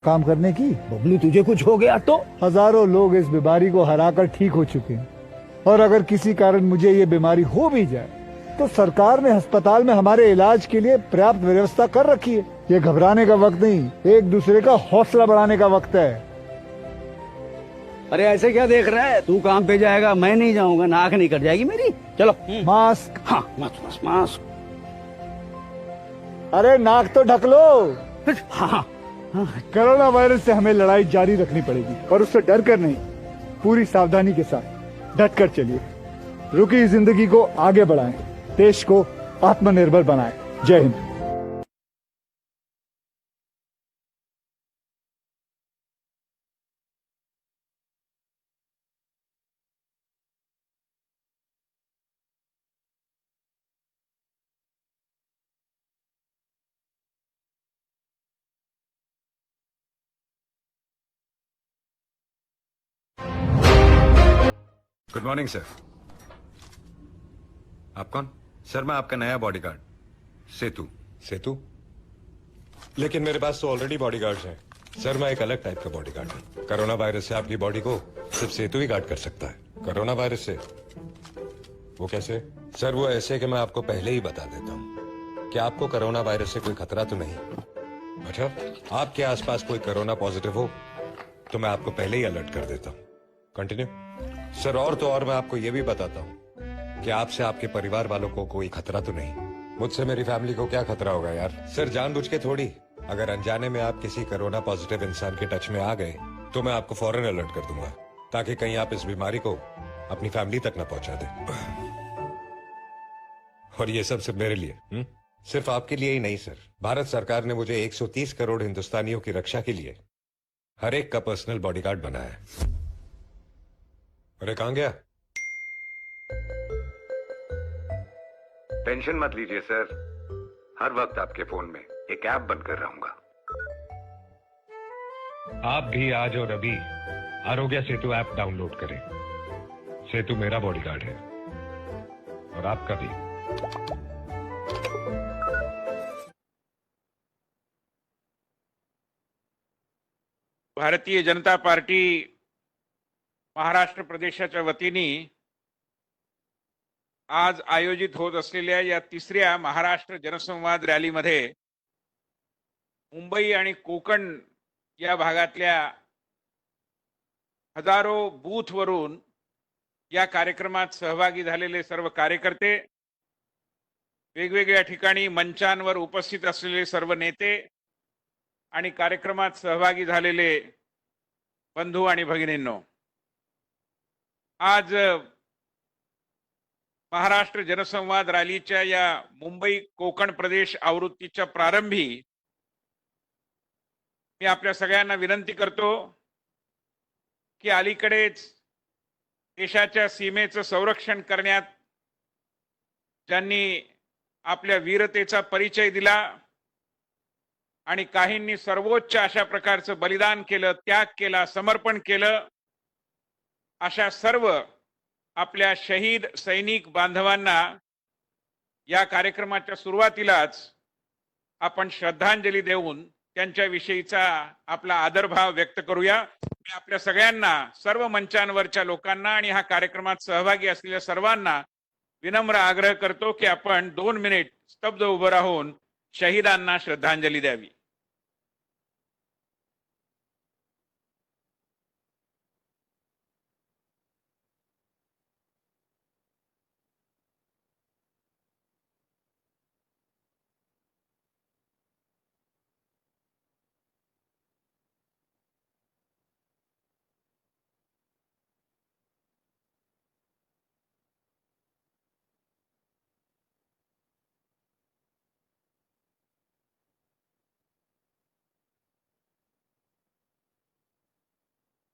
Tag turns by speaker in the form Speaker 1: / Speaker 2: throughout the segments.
Speaker 1: काम करने की।
Speaker 2: बबलू तुझे कुछ हो गया तो?
Speaker 1: हजारों लोग इस बीमारी को हराकर ठीक हो चुके हैं, और अगर किसी कारण मुझे ये बीमारी हो भी जाए तो सरकार ने अस्पताल में हमारे इलाज के लिए पर्याप्त व्यवस्था कर रखी है। ये घबराने का वक्त नहीं, एक दूसरे का हौसला बढ़ाने का वक्त है।
Speaker 2: अरे ऐसे क्या देख रहा है? तू काम पे जाएगा, मैं नहीं जाऊंगा, नाक नहीं कट जाएगी मेरी। चलो।
Speaker 1: मास्क।
Speaker 2: हाँ मास्क मास्क मास्क।
Speaker 1: अरे नाक तो ढक लो।
Speaker 2: हाँ हाँ।
Speaker 1: कोरोना वायरस से हमें लड़ाई जारी रखनी पड़ेगी, और उससे डर कर नहीं, पूरी सावधानी के साथ डट कर चलिए। रुकी जिंदगी को आगे बढ़ाएं, देश को आत्मनिर्भर बनाएं। जय हिंद।
Speaker 3: Good morning sir. आप कौन? सर मैं आपका नया बॉडीगार्ड सेतु।
Speaker 4: सेतु? लेकिन मेरे पास तो ऑलरेडी बॉडीगार्ड्स हैं। सर मैं एक अलग टाइप का बॉडीगार्ड हूँ। कोरोना वायरस से आपकी बॉडी को सिर्फ सेतु ही गार्ड कर सकता है। कोरोना वायरस से? वो कैसे? सर वो ऐसे कि मैं आपको पहले ही बता देता हूँ कि आपको कोरोना वायरस से कोई खतरा तो नहीं। अच्छा, आपके आसपास कोई कोरोना पॉजिटिव हो तो मैं आपको पहले ही अलर्ट कर देता हूँ। कंटिन्यू। सर और तो और मैं आपको ये भी बताता हूँ कि आपसे आपके परिवार वालों को कोई खतरा तो नहीं। मुझसे मेरी फैमिली को क्या खतरा होगा यार? सर जानबूझ के थोड़ी। अगर अनजाने में आप किसी कोरोना पॉजिटिव इंसान के टच में आ गए तो मैं आपको फौरन अलर्ट कर दूंगा, ताकि कहीं आप इस बीमारी को अपनी फैमिली तक न पहुंचा दें। और ये सब सिर्फ मेरे लिए। सिर्फ आपके लिए ही नहीं सर, भारत सरकार ने मुझे 130 करोड़ हिंदुस्तानियों की रक्षा के लिए हर एक का पर्सनल बॉडीगार्ड बनाया है। अरे कहां गया?
Speaker 3: टेंशन मत लीजिए सर, हर वक्त आपके फोन में एक ऐप बनकर रहूंगा।
Speaker 4: आप भी आज और अभी आरोग्य सेतु ऐप डाउनलोड करें। सेतु मेरा बॉडीगार्ड है, और आपका भी।
Speaker 5: भारतीय जनता पार्टी महाराष्ट्र प्रदेशाच्या वतीने आज आयोजित होत असलेल्या या तिसऱ्या महाराष्ट्र जनसंवाद रॅलीमध्ये मुंबई आणि कोकण या भागातल्या हजारो बूथवरून या कार्यक्रमात सहभागी झालेले सर्व कार्यकर्ते, वेगवेगळ्या ठिकाणी मंचांवर उपस्थित असलेले सर्व नेते आणि कार्यक्रमात सहभागी झालेले बंधू आणि भगिनींनो, आज महाराष्ट्र जनसंवाद रॅलीच्या या मुंबई कोकण प्रदेश आवृत्तीच्या प्रारंभी मी आपल्या सगळ्यांना विनंती करतो की अलीकडेच देशाच्या सीमेचं संरक्षण करण्यात ज्यांनी आपल्या वीरतेचा परिचय दिला आणि काहींनी सर्वोच्च अशा प्रकारचं बलिदान केलं, त्याग केला, समर्पण केलं, अशा सर्व आपल्या शहीद सैनिक बांधवांना या कार्यक्रमाच्या सुरुवातीलाच आपण श्रद्धांजली देऊन त्यांच्याविषयीचा आपला आदरभाव व्यक्त करूया। मी आपल्या सगळ्यांना, सर्व मंचांवरच्या लोकांना आणि हा कार्यक्रमात सहभागी असलेल्या सर्वांना विनम्र आग्रह करतो की आपण 2 मिनिट स्तब्ध उभं राहून शहीदांना श्रद्धांजली द्यावी।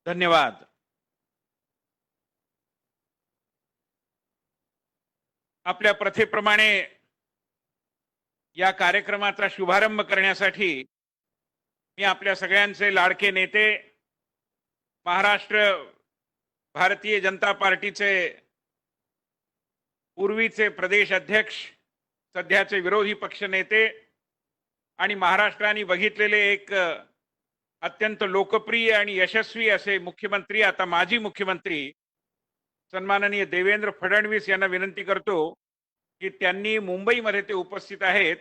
Speaker 5: धन्यवाद। आपल्या प्रथेप्रमाणे या कार्यक्रमाचा शुभारंभ करण्यासाठी मी आपल्या सगळ्यांचे लाडके नेते, महाराष्ट्र भारतीय जनता पार्टीचे पूर्वीचे प्रदेश अध्यक्ष, सध्याचे विरोधी पक्ष नेते आणि महाराष्ट्राने बघितलेले एक अत्यंत लोकप्रिय आणि यशस्वी असे मुख्यमंत्री, आता माजी मुख्यमंत्री सन्माननीय देवेंद्र फडणवीस यांना विनंती करतो की त्यांनी मुंबईमध्ये ते उपस्थित आहेत,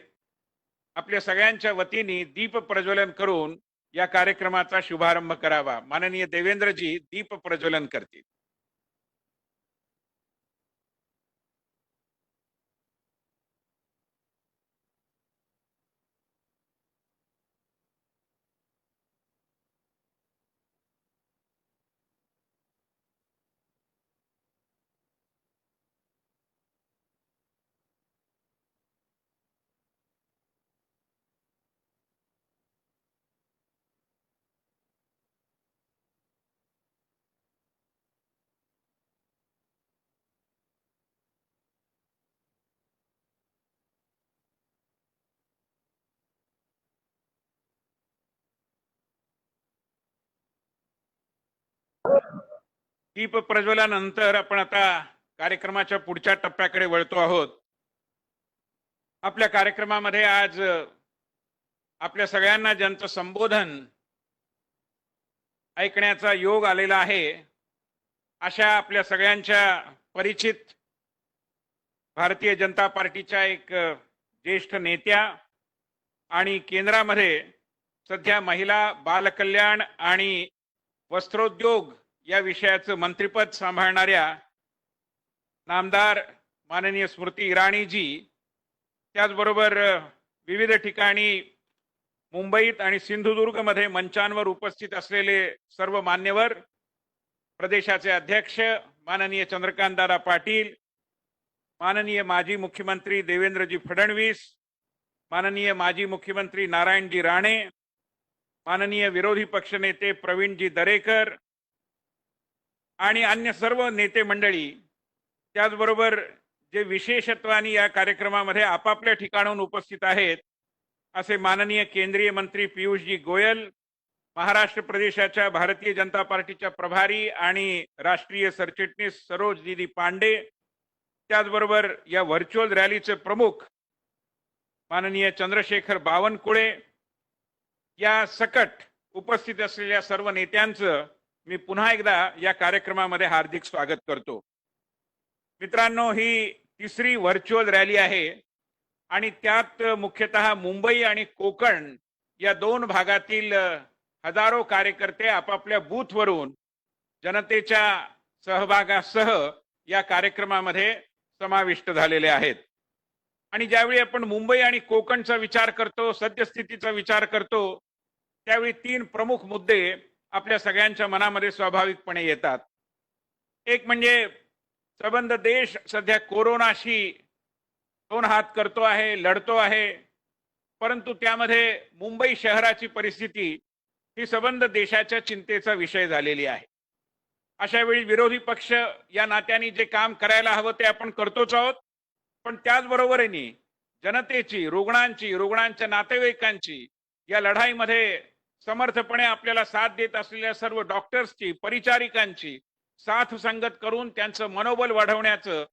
Speaker 5: आपल्या सगळ्यांच्या वतीने दीप प्रज्वलन करून या कार्यक्रमाचा शुभारंभ करावा. माननीय देवेंद्रजी दीप प्रज्वलन करतील. दीप प्रज्वलनानंतर आपण आता कार्यक्रमाच्या पुढच्या टप्प्याकडे वळतो आहोत. आपल्या कार्यक्रमामध्ये आज आपल्या सगळ्यांना ज्यांचं संबोधन ऐकण्याचा योग आलेला आहे, अशा आपल्या सगळ्यांच्या परिचित भारतीय जनता पार्टीच्या एक ज्येष्ठ नेत्या आणि केंद्रामध्ये सध्या महिला, बालकल्याण आणि वस्त्रोद्योग या विषयाचं मंत्रिपद सांभाळणाऱ्या नामदार माननीय स्मृती इराणीजी, त्याचबरोबर विविध ठिकाणी मुंबईत आणि सिंधुदुर्गमध्ये मंचांवर उपस्थित असलेले सर्व मान्यवर, प्रदेशाचे अध्यक्ष माननीय चंद्रकांतदादा पाटील, माननीय माजी मुख्यमंत्री देवेंद्रजी फडणवीस, माननीय माजी मुख्यमंत्री नारायणजी राणे, माननीय विरोधी पक्षनेते प्रवीणजी दरेकर आणि अन्य सर्व नेते मंडळी, त्याचबरोबर जे विशेषत्वाने या कार्यक्रमामध्ये आपापल्या ठिकाणाहून उपस्थित आहेत असे माननीय केंद्रीय मंत्री पियुषजी गोयल, महाराष्ट्र प्रदेशाच्या भारतीय जनता पार्टीच्या प्रभारी आणि राष्ट्रीय सरचिटणीस सरोज दीदी पांडे, त्याचबरोबर या व्हर्च्युअल रॅलीचे प्रमुख माननीय चंद्रशेखर बावनकुळे, या सकट उपस्थित असलेल्या सर्व नेत्यांचं मी पुन्हा एकदा या कार्यक्रमामध्ये हार्दिक स्वागत करतो. मित्रांनो, ही तिसरी व्हर्च्युअल रॅली आहे आणि त्यात मुख्यतः मुंबई आणि कोकण या दोन भागातील हजारो कार्यकर्ते आपापल्या बूथवरून जनतेच्या सहभागासह या कार्यक्रमामध्ये समाविष्ट झालेले आहेत. आणि ज्यावेळी आपण मुंबई आणि कोकणचा विचार करतो, सद्यस्थितीचा विचार करतो, त्यावेळी तीन प्रमुख मुद्दे आपल्या सगळ्यांच्या मनामध्ये स्वाभाविकपणे येतात. एक म्हणजे संबंध देश सध्या कोरोनाशी दोन हात करतो आहे, लढतो आहे, परंतु त्यामध्ये मुंबई शहराची परिस्थिती ही संबंध देशाच्या चिंतेचा विषय झालेली आहे. अशा वेळी विरोधी पक्ष या नात्याने जे काम करायला हवं ते आपण करतोच आहोत, पण त्याचबरोबरीने जनतेची, रुग्णांच्या नातेवाईकांची या लढाईमध्ये समर्थपणे आपल्याला साथ देत असलेल्या सर्व डॉक्टर्सची, परिचारिकांची साथ संगत करून त्यांचं मनोबल वाढवण्याचं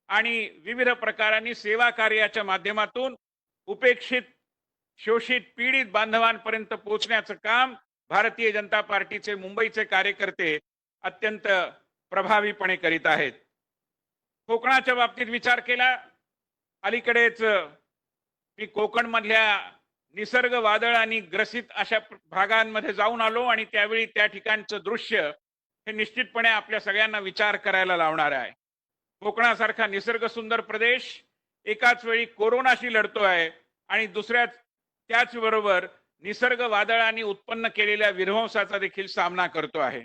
Speaker 5: आणि विविध प्रकारांनी सेवा कार्याच्या माध्यमातून उपेक्षित, शोषित, पीडित बांधवांपर्यंत पोहोचण्याचं काम भारतीय जनता पार्टीचे मुंबईचे कार्यकर्ते अत्यंत प्रभावीपणे करीत आहेत. कोकणाच्या बाबतीत विचार केला, अलीकडेच मी कोकणमधल्या निसर्ग वादळांनी ग्रसित अशा भागांमध्ये जाऊन आलो आणि त्यावेळी त्या ठिकाणचं दृश्य हे निश्चितपणे आपल्या सगळ्यांना विचार करायला लावणार आहे. कोकणासारखा निसर्ग सुंदर प्रदेश एकाच वेळी कोरोनाशी लढतो आहे आणि त्याच बरोबर निसर्ग वादळांनी उत्पन्न केलेल्या विध्वंसाचा देखील सामना करतो आहे.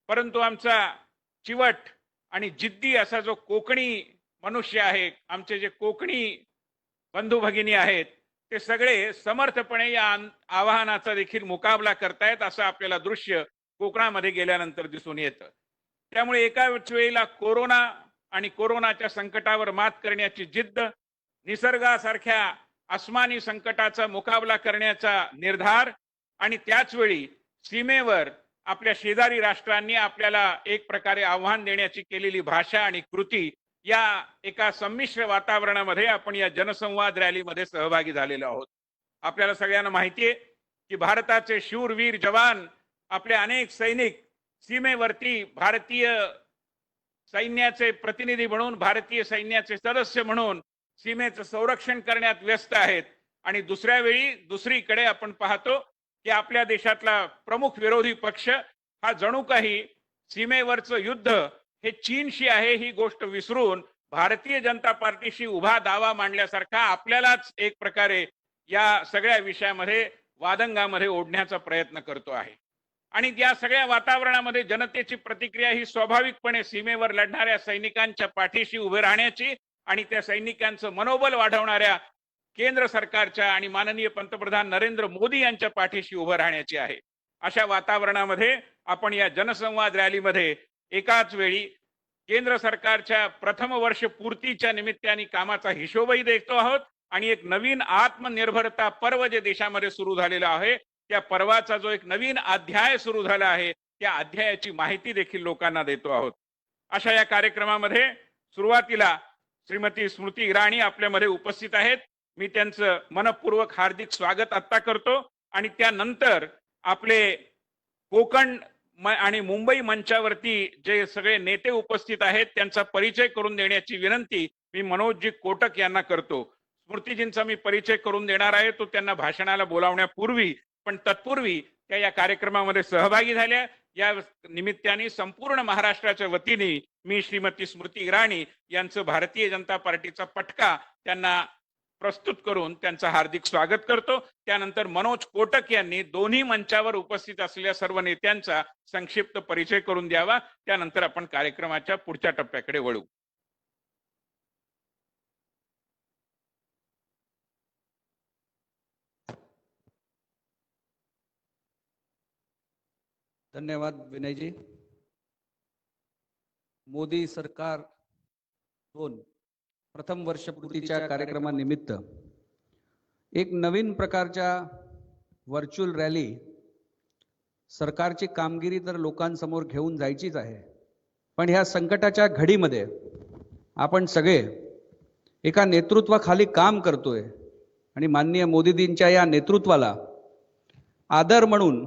Speaker 5: परंतु आमचा चिवट आणि जिद्दी असा जो कोकणी मनुष्य आहे, आमचे जे कोकणी बंधू भगिनी आहेत, ते सगळे समर्थपणे या आव्हानाचा देखील मुकाबला करतायत असं आपल्याला दृश्य कोकणामध्ये गेल्यानंतर दिसून येतं. त्यामुळे एकाच वेळेला कोरोना आणि कोरोनाच्या संकटावर मात करण्याची जिद्द, निसर्गासारख्या आसमानी संकटाचा मुकाबला करण्याचा निर्धार आणि त्याच वेळी सीमेवर आपल्या शेजारी राष्ट्रांनी आपल्याला एक प्रकारे आव्हान देण्याची केलेली भाषा आणि कृती, या एका संमिश्र वातावरणामध्ये आपण या जनसंवाद रॅलीमध्ये सहभागी झालेलो आहोत. आपल्याला सगळ्यांना माहिती आहे की भारताचे शूरवीर जवान, आपले अनेक सैनिक सीमेवरती भारतीय सैन्याचे प्रतिनिधी म्हणून, भारतीय सैन्याचे सदस्य म्हणून सीमेचं संरक्षण करण्यात व्यस्त आहेत. आणि दुसऱ्या वेळी दुसरीकडे आपण पाहतो की आपल्या देशातला प्रमुख विरोधी पक्ष हा जणू काही सीमेवरचं युद्ध हे चीनशी आहे ही गोष्ट विसरून भारतीय जनता पार्टीशी उभा दावा मांडल्यासारखा आपल्यालाच एक प्रकारे या सगळ्या विषयामध्ये वादंगामध्ये ओढण्याचा प्रयत्न करतो आहे. आणि या सगळ्या वातावरणामध्ये जनतेची प्रतिक्रिया ही स्वाभाविकपणे सीमेवर लढणाऱ्या सैनिकांच्या पाठीशी उभे राहण्याची आणि त्या सैनिकांचं मनोबल वाढवणाऱ्या केंद्र सरकारच्या आणि माननीय पंतप्रधान नरेंद्र मोदी यांच्या पाठीशी उभं राहण्याची आहे. अशा वातावरणामध्ये आपण या जनसंवाद रॅलीमध्ये एकाच वेळी केंद्र सरकारच्या प्रथम वर्ष पूर्तीच्या निमित्ताने कामाचा हिशोबही देतो आहोत आणि एक नवीन आत्मनिर्भरता पर्व जे देशामध्ये सुरू झालेला आहे त्या पर्वाचा जो एक नवीन अध्याय सुरू झाला आहे त्या अध्यायाची माहिती देखील लोकांना देतो आहोत. अशा या कार्यक्रमामध्ये सुरुवातीला श्रीमती स्मृती इराणी आपल्यामध्ये उपस्थित आहेत. मी त्यांचं मनपूर्वक हार्दिक स्वागत आता करतो आणि त्यानंतर आपले कोकण आणि मुंबई मंचावरती जे सगळे नेते उपस्थित आहेत त्यांचा परिचय करून देण्याची विनंती मी मनोजजी कोटक यांना करतो. स्मृतीजींचा मी परिचय करून देणार आहे तो त्यांना भाषणाला बोलावण्यापूर्वी, पण तत्पूर्वी त्या या कार्यक्रमामध्ये सहभागी झाल्या. या निमित्ताने संपूर्ण महाराष्ट्राच्या वतीने मी श्रीमती स्मृती इराणी यांचं भारतीय जनता पार्टीचा पटका त्यांना प्रस्तुत करून त्यांचं हार्दिक स्वागत करतो. त्यानंतर मनोज कोटक यांनी दोन्ही मंचावर उपस्थित असलेल्या सर्व नेत्यांचा संक्षिप्त परिचय करून द्यावा. त्यानंतर आपण कार्यक्रमाच्या पुढच्या टप्प्याकडे वळू.
Speaker 2: धन्यवाद विनयजी. मोदी सरकार 2 प्रथम वर्षपूर्तीच्या कार्यक्रमानिमित्त एक नवीन प्रकारच्या व्हर्च्युअल रॅली सरकारची कामगिरी तर लोकांसमोर घेऊन जायचीच आहे, पण ह्या संकटाच्या घडीमध्ये आपण सगळे एका नेतृत्वाखाली काम करतोय आणि माननीय मोदीजींच्या या नेतृत्वाला आदर म्हणून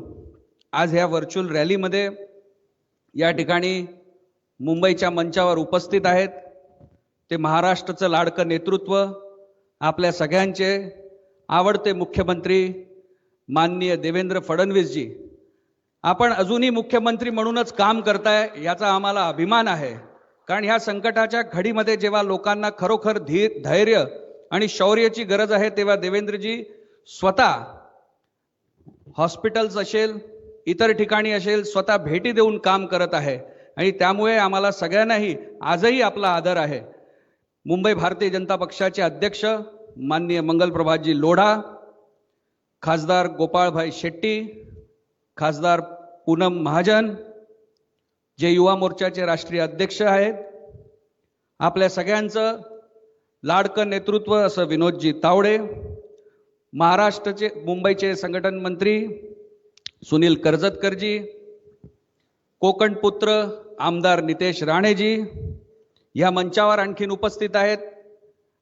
Speaker 2: आज ह्या व्हर्च्युअल रॅलीमध्ये या ठिकाणी मुंबईच्या मंचावर उपस्थित आहेत. ते महाराष्ट्राचं लाडकं नेतृत्व, आपल्या सगळ्यांचे आवडते मुख्यमंत्री माननीय देवेंद्र फडणवीसजी. आपण अजूनही मुख्यमंत्री म्हणूनच काम करताय याचा आम्हाला अभिमान आहे. कारण ह्या संकटाच्या घडीमध्ये जेव्हा लोकांना खरोखर धैर्य आणि शौर्याची गरज आहे तेव्हा देवेंद्रजी स्वतः हॉस्पिटल्स असेल इतर ठिकाणी असेल स्वतः भेटी देऊन काम करत आहे आणि त्यामुळे आम्हाला सगळ्यांनाही आजही आपला आदर आहे. मुंबई भारतीय जनता पक्षाचे अध्यक्ष माननीय मंगलप्रभातजी लोढा, खासदार गोपाळभाई शेट्टी, खासदार पूनम महाजन, जे युवा मोर्चाचे राष्ट्रीय अध्यक्ष आहेत, आपल्या सगळ्यांचं लाडकं नेतृत्व असं विनोदजी तावडे, महाराष्ट्राचे मुंबईचे संघटन मंत्री सुनील कर्जतकरजी, कोकण पुत्र आमदार नितेश राणेजी, या मंचावर आणखीन उपस्थित आहेत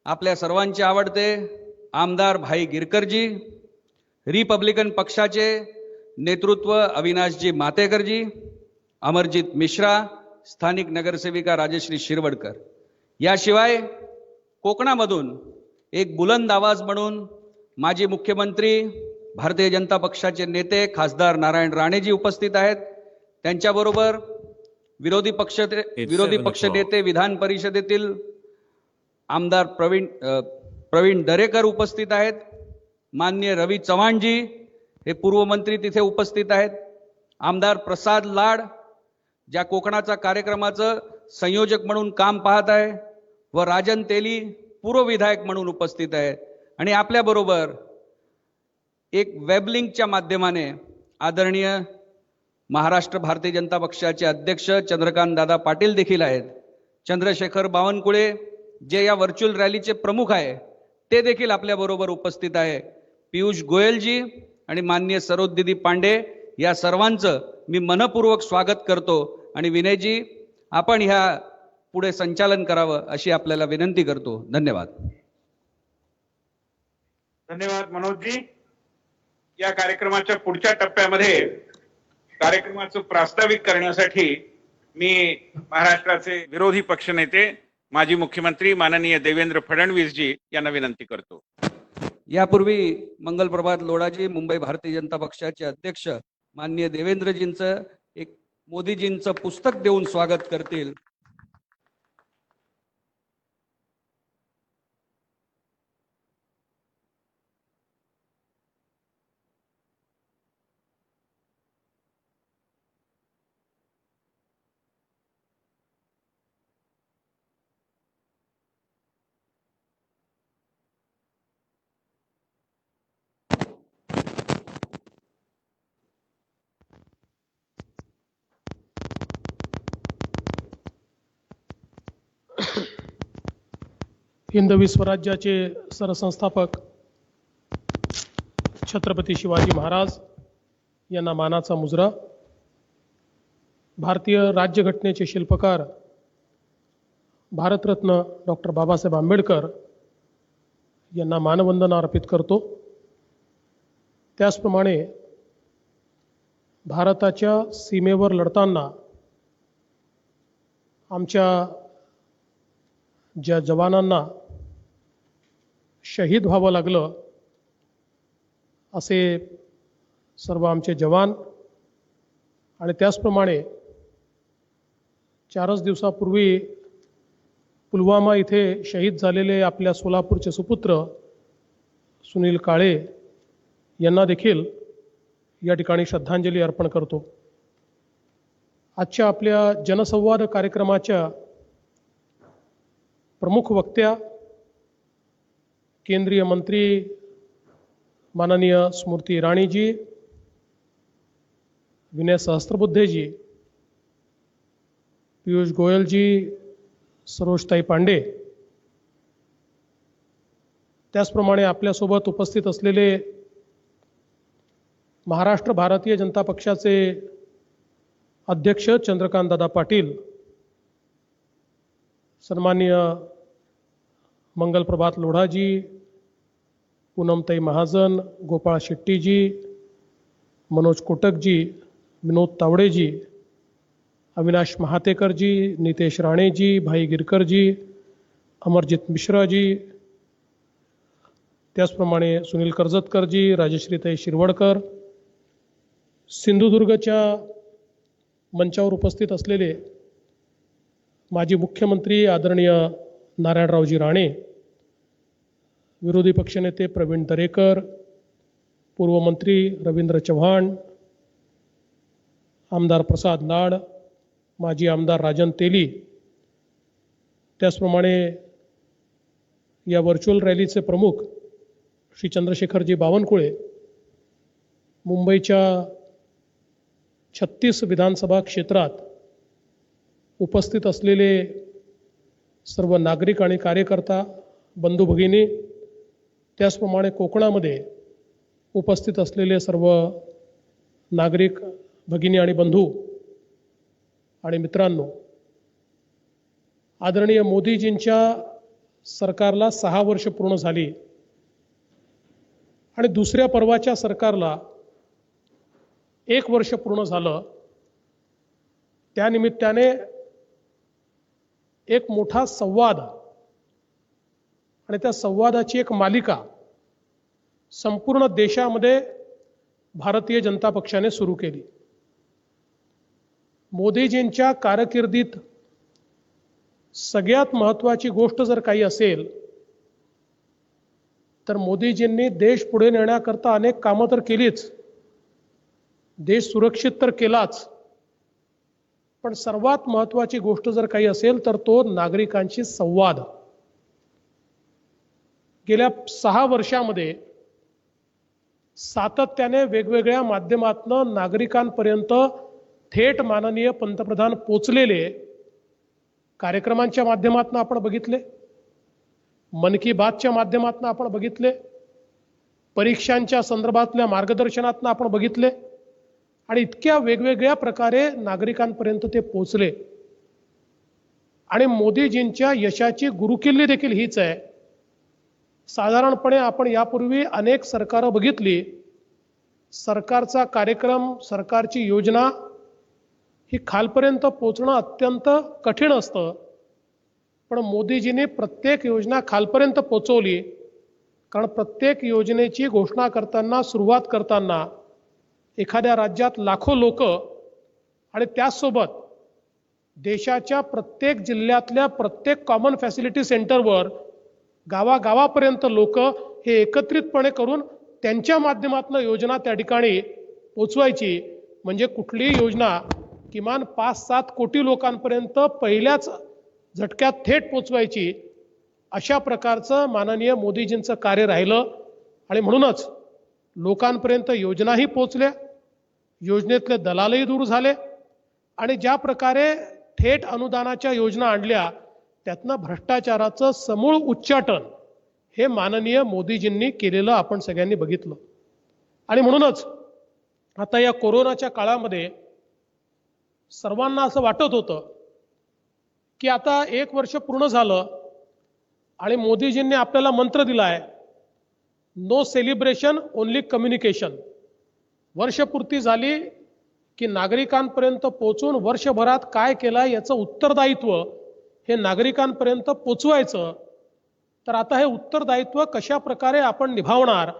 Speaker 2: आपल्या सर्वांचे आवडते आमदार भाई गिरकरजी, रिपब्लिकन पक्षाचे नेतृत्व अविनाशजी मातेकरजी, अमरजीत मिश्रा, स्थानिक नगरसेविका राजश्री शिरवडकर. याशिवाय कोकणामधून एक बुलंद आवाज म्हणून माजी मुख्यमंत्री भारतीय जनता पक्षाचे नेते खासदार नारायण राणेजी उपस्थित आहेत. त्यांच्याबरोबर विरोधी पक्ष नेते विधान परिषदेतील आमदार प्रवीण दरेकर उपस्थित आहेत. माननीय रवी चव्हाणजी हे पूर्व मंत्री तिथे उपस्थित आहेत. आमदार प्रसाद लाड ज्या कोकणाचा कार्यक्रमाचं संयोजक म्हणून काम पाहत आहे व राजन तेली पूर्व विधायक म्हणून उपस्थित आहेत. आणि आपल्याबरोबर एक वेबलिंकच्या माध्यमाने आदरणीय महाराष्ट्र भारतीय जनता पक्षाचे अध्यक्ष चंद्रकांत दादा पाटील देखील आहेत. चंद्रशेखर बावनकुळे जे या व्हर्च्युअल रॅलीचे प्रमुख आहे ते देखील आपल्याबरोबर उपस्थित आहे. पियुष गोयलजी आणि माननीय सरोज दीदी पांडे या सर्वांचं मी मनपूर्वक स्वागत करतो. आणि विनयजी आपण ह्या पुढे संचालन करावं अशी आपल्याला विनंती करतो. धन्यवाद.
Speaker 5: धन्यवाद मनोजजी. या कार्यक्रमाच्या पुढच्या टप्प्यामध्ये कार्यक्रमाचं प्रास्ताविक करण्यासाठी मी महाराष्ट्राचे विरोधी पक्षनेते माजी मुख्यमंत्री माननीय देवेंद्र फडणवीसजी यांना विनंती करतो.
Speaker 2: यापूर्वी मंगल प्रभात लोढाजी मुंबई भारतीय जनता पक्षाचे अध्यक्ष माननीय देवेंद्रजींचं एक मोदीजींचं पुस्तक देऊन स्वागत करतील.
Speaker 6: हिंदवी स्वराज्याचे सरसंस्थापक छत्रपती शिवाजी महाराज यांना मानाचा मुजरा, भारतीय राज्यघटनेचे शिल्पकार भारतरत्न डॉक्टर बाबासाहेब आंबेडकर यांना मानवंदना अर्पित करतो. त्याचप्रमाणे भारताच्या सीमेवर लढताना आमच्या ज्या जवानांना शहीद व्हावं लागलं असे सर्व आमचे जवान आणि त्याचप्रमाणे 4 दिवसापूर्वी पुलवामा इथे शहीद झालेले आपल्या सोलापूरचे सुपुत्र सुनील काळे यांना देखील या ठिकाणी श्रद्धांजली अर्पण करतो. आजच्या आपल्या जनसंवाद कार्यक्रमाच्या प्रमुख वक्त्या केंद्रीय मंत्री माननीय स्मृती इराणीजी, विनय सहस्त्रबुद्धेजी, पीयूष गोयलजी, सरोजताई पांडे, त्याचप्रमाणे आपल्यासोबत उपस्थित असलेले महाराष्ट्र भारतीय जनता पक्षाचे अध्यक्ष चंद्रकांतदादा पाटील, सन्माननीय मंगल प्रभात लोढाजी, पूनमताई महाजन, गोपाळ शेट्टीजी, मनोज कोटकजी, विनोद तावडेजी, अविनाश महातेकरजी, नितेश राणेजी, भाई गिरकरजी, अमरजित मिश्राजी, त्याचप्रमाणे सुनील कर्जतकरजी, राजश्रीताई शिरवडकर, सिंधुदुर्गच्या मंचावर उपस्थित असलेले माजी मुख्यमंत्री आदरणीय नारायणरावजी राणे, विरोधी पक्षनेते प्रवीण दरेकर, पूर्व मंत्री रवींद्र चव्हाण, आमदार प्रसाद लाड, माजी आमदार राजन तेली, त्याचप्रमाणे या व्हर्च्युअल रॅलीचे प्रमुख श्री चंद्रशेखरजी बावनकुळे, मुंबईच्या 36 विधानसभा क्षेत्रात उपस्थित असलेले सर्व नागरिक आणि कार्यकर्ता बंधू भगिनी, त्याचप्रमाणे कोकणामध्ये उपस्थित असलेले सर्व नागरिक भगिनी आणि बंधू आणि मित्रांनो, आदरणीय मोदीजींच्या सरकारला 6 वर्ष पूर्ण झाली आणि दुसऱ्या पर्वाच्या सरकारला 1 वर्ष पूर्ण झालं. त्यानिमित्ताने एक मोठा संवाद आणि त्या संवादाची एक मालिका संपूर्ण देशामध्ये भारतीय जनता पक्षाने सुरू केली. मोदीजींच्या कारकिर्दीत सगळ्यात महत्त्वाची गोष्ट जर काही असेल तर मोदीजींनी देश पुढे नेण्याकरता अनेक कामं तर केलीच, देश सुरक्षित तर केलाच, पण सर्वात महत्त्वाची गोष्ट जर काही असेल तर तो नागरिकांशी संवाद. गेल्या 6 वर्षामध्ये सातत्याने वेगवेगळ्या माध्यमातून नागरिकांपर्यंत थेट माननीय पंतप्रधान पोचलेले कार्यक्रमांच्या माध्यमातून आपण बघितले, मन की बातच्या माध्यमातून आपण बघितले, परीक्षांच्या संदर्भातल्या मार्गदर्शनातून आपण बघितले आणि इतक्या वेगवेगळ्या प्रकारे नागरिकांपर्यंत ते पोचले. आणि मोदीजींच्या यशाची गुरुकिल्ली देखील हीच आहे. साधारणपणे आपण यापूर्वी अनेक सरकारं बघितली सरकारचा कार्यक्रम, सरकारची योजना ही खालपर्यंत पोहोचणं अत्यंत कठीण असतं. पण मोदीजींनी प्रत्येक योजना खालपर्यंत पोहोचवली. कारण प्रत्येक योजनेची घोषणा करताना, सुरुवात करताना एखाद्या राज्यात लाखो लोक आणि त्याचसोबत देशाच्या प्रत्येक जिल्ह्यातल्या प्रत्येक कॉमन फॅसिलिटी सेंटरवर गावागावापर्यंत लोक हे एकत्रितपणे करून त्यांच्या माध्यमातून योजना त्या ठिकाणी पोचवायची. म्हणजे कुठलीही योजना किमान 5-7 कोटी लोकांपर्यंत पहिल्याच झटक्यात थेट पोचवायची. अशा प्रकारचं माननीय मोदीजींचं कार्य राहिलं आणि म्हणूनच लोकांपर्यंत योजनाही पोचल्या, योजनेतले दलालही दूर झाले आणि ज्या प्रकारे थेट अनुदानाच्या योजना आणल्या त्यातनं भ्रष्टाचाराचं समूळ उच्चाटन हे माननीय मोदीजींनी केलेलं आपण सगळ्यांनी बघितलं. आणि म्हणूनच आता या कोरोनाच्या काळामध्ये सर्वांना असं वाटत होतं की आता 1 वर्ष पूर्ण झालं आणि मोदीजींनी आपल्याला मंत्र दिलाय, नो सेलिब्रेशन ओनली कम्युनिकेशन. वर्षपूर्ती झाली की नागरिकांपर्यंत पोहोचून वर्षभरात काय केलं याचं उत्तरदायित्व हे नागरिकांपर्यंत पोचवायचं. तर आता हे उत्तरदायित्व कशा प्रकारे आपण निभावणार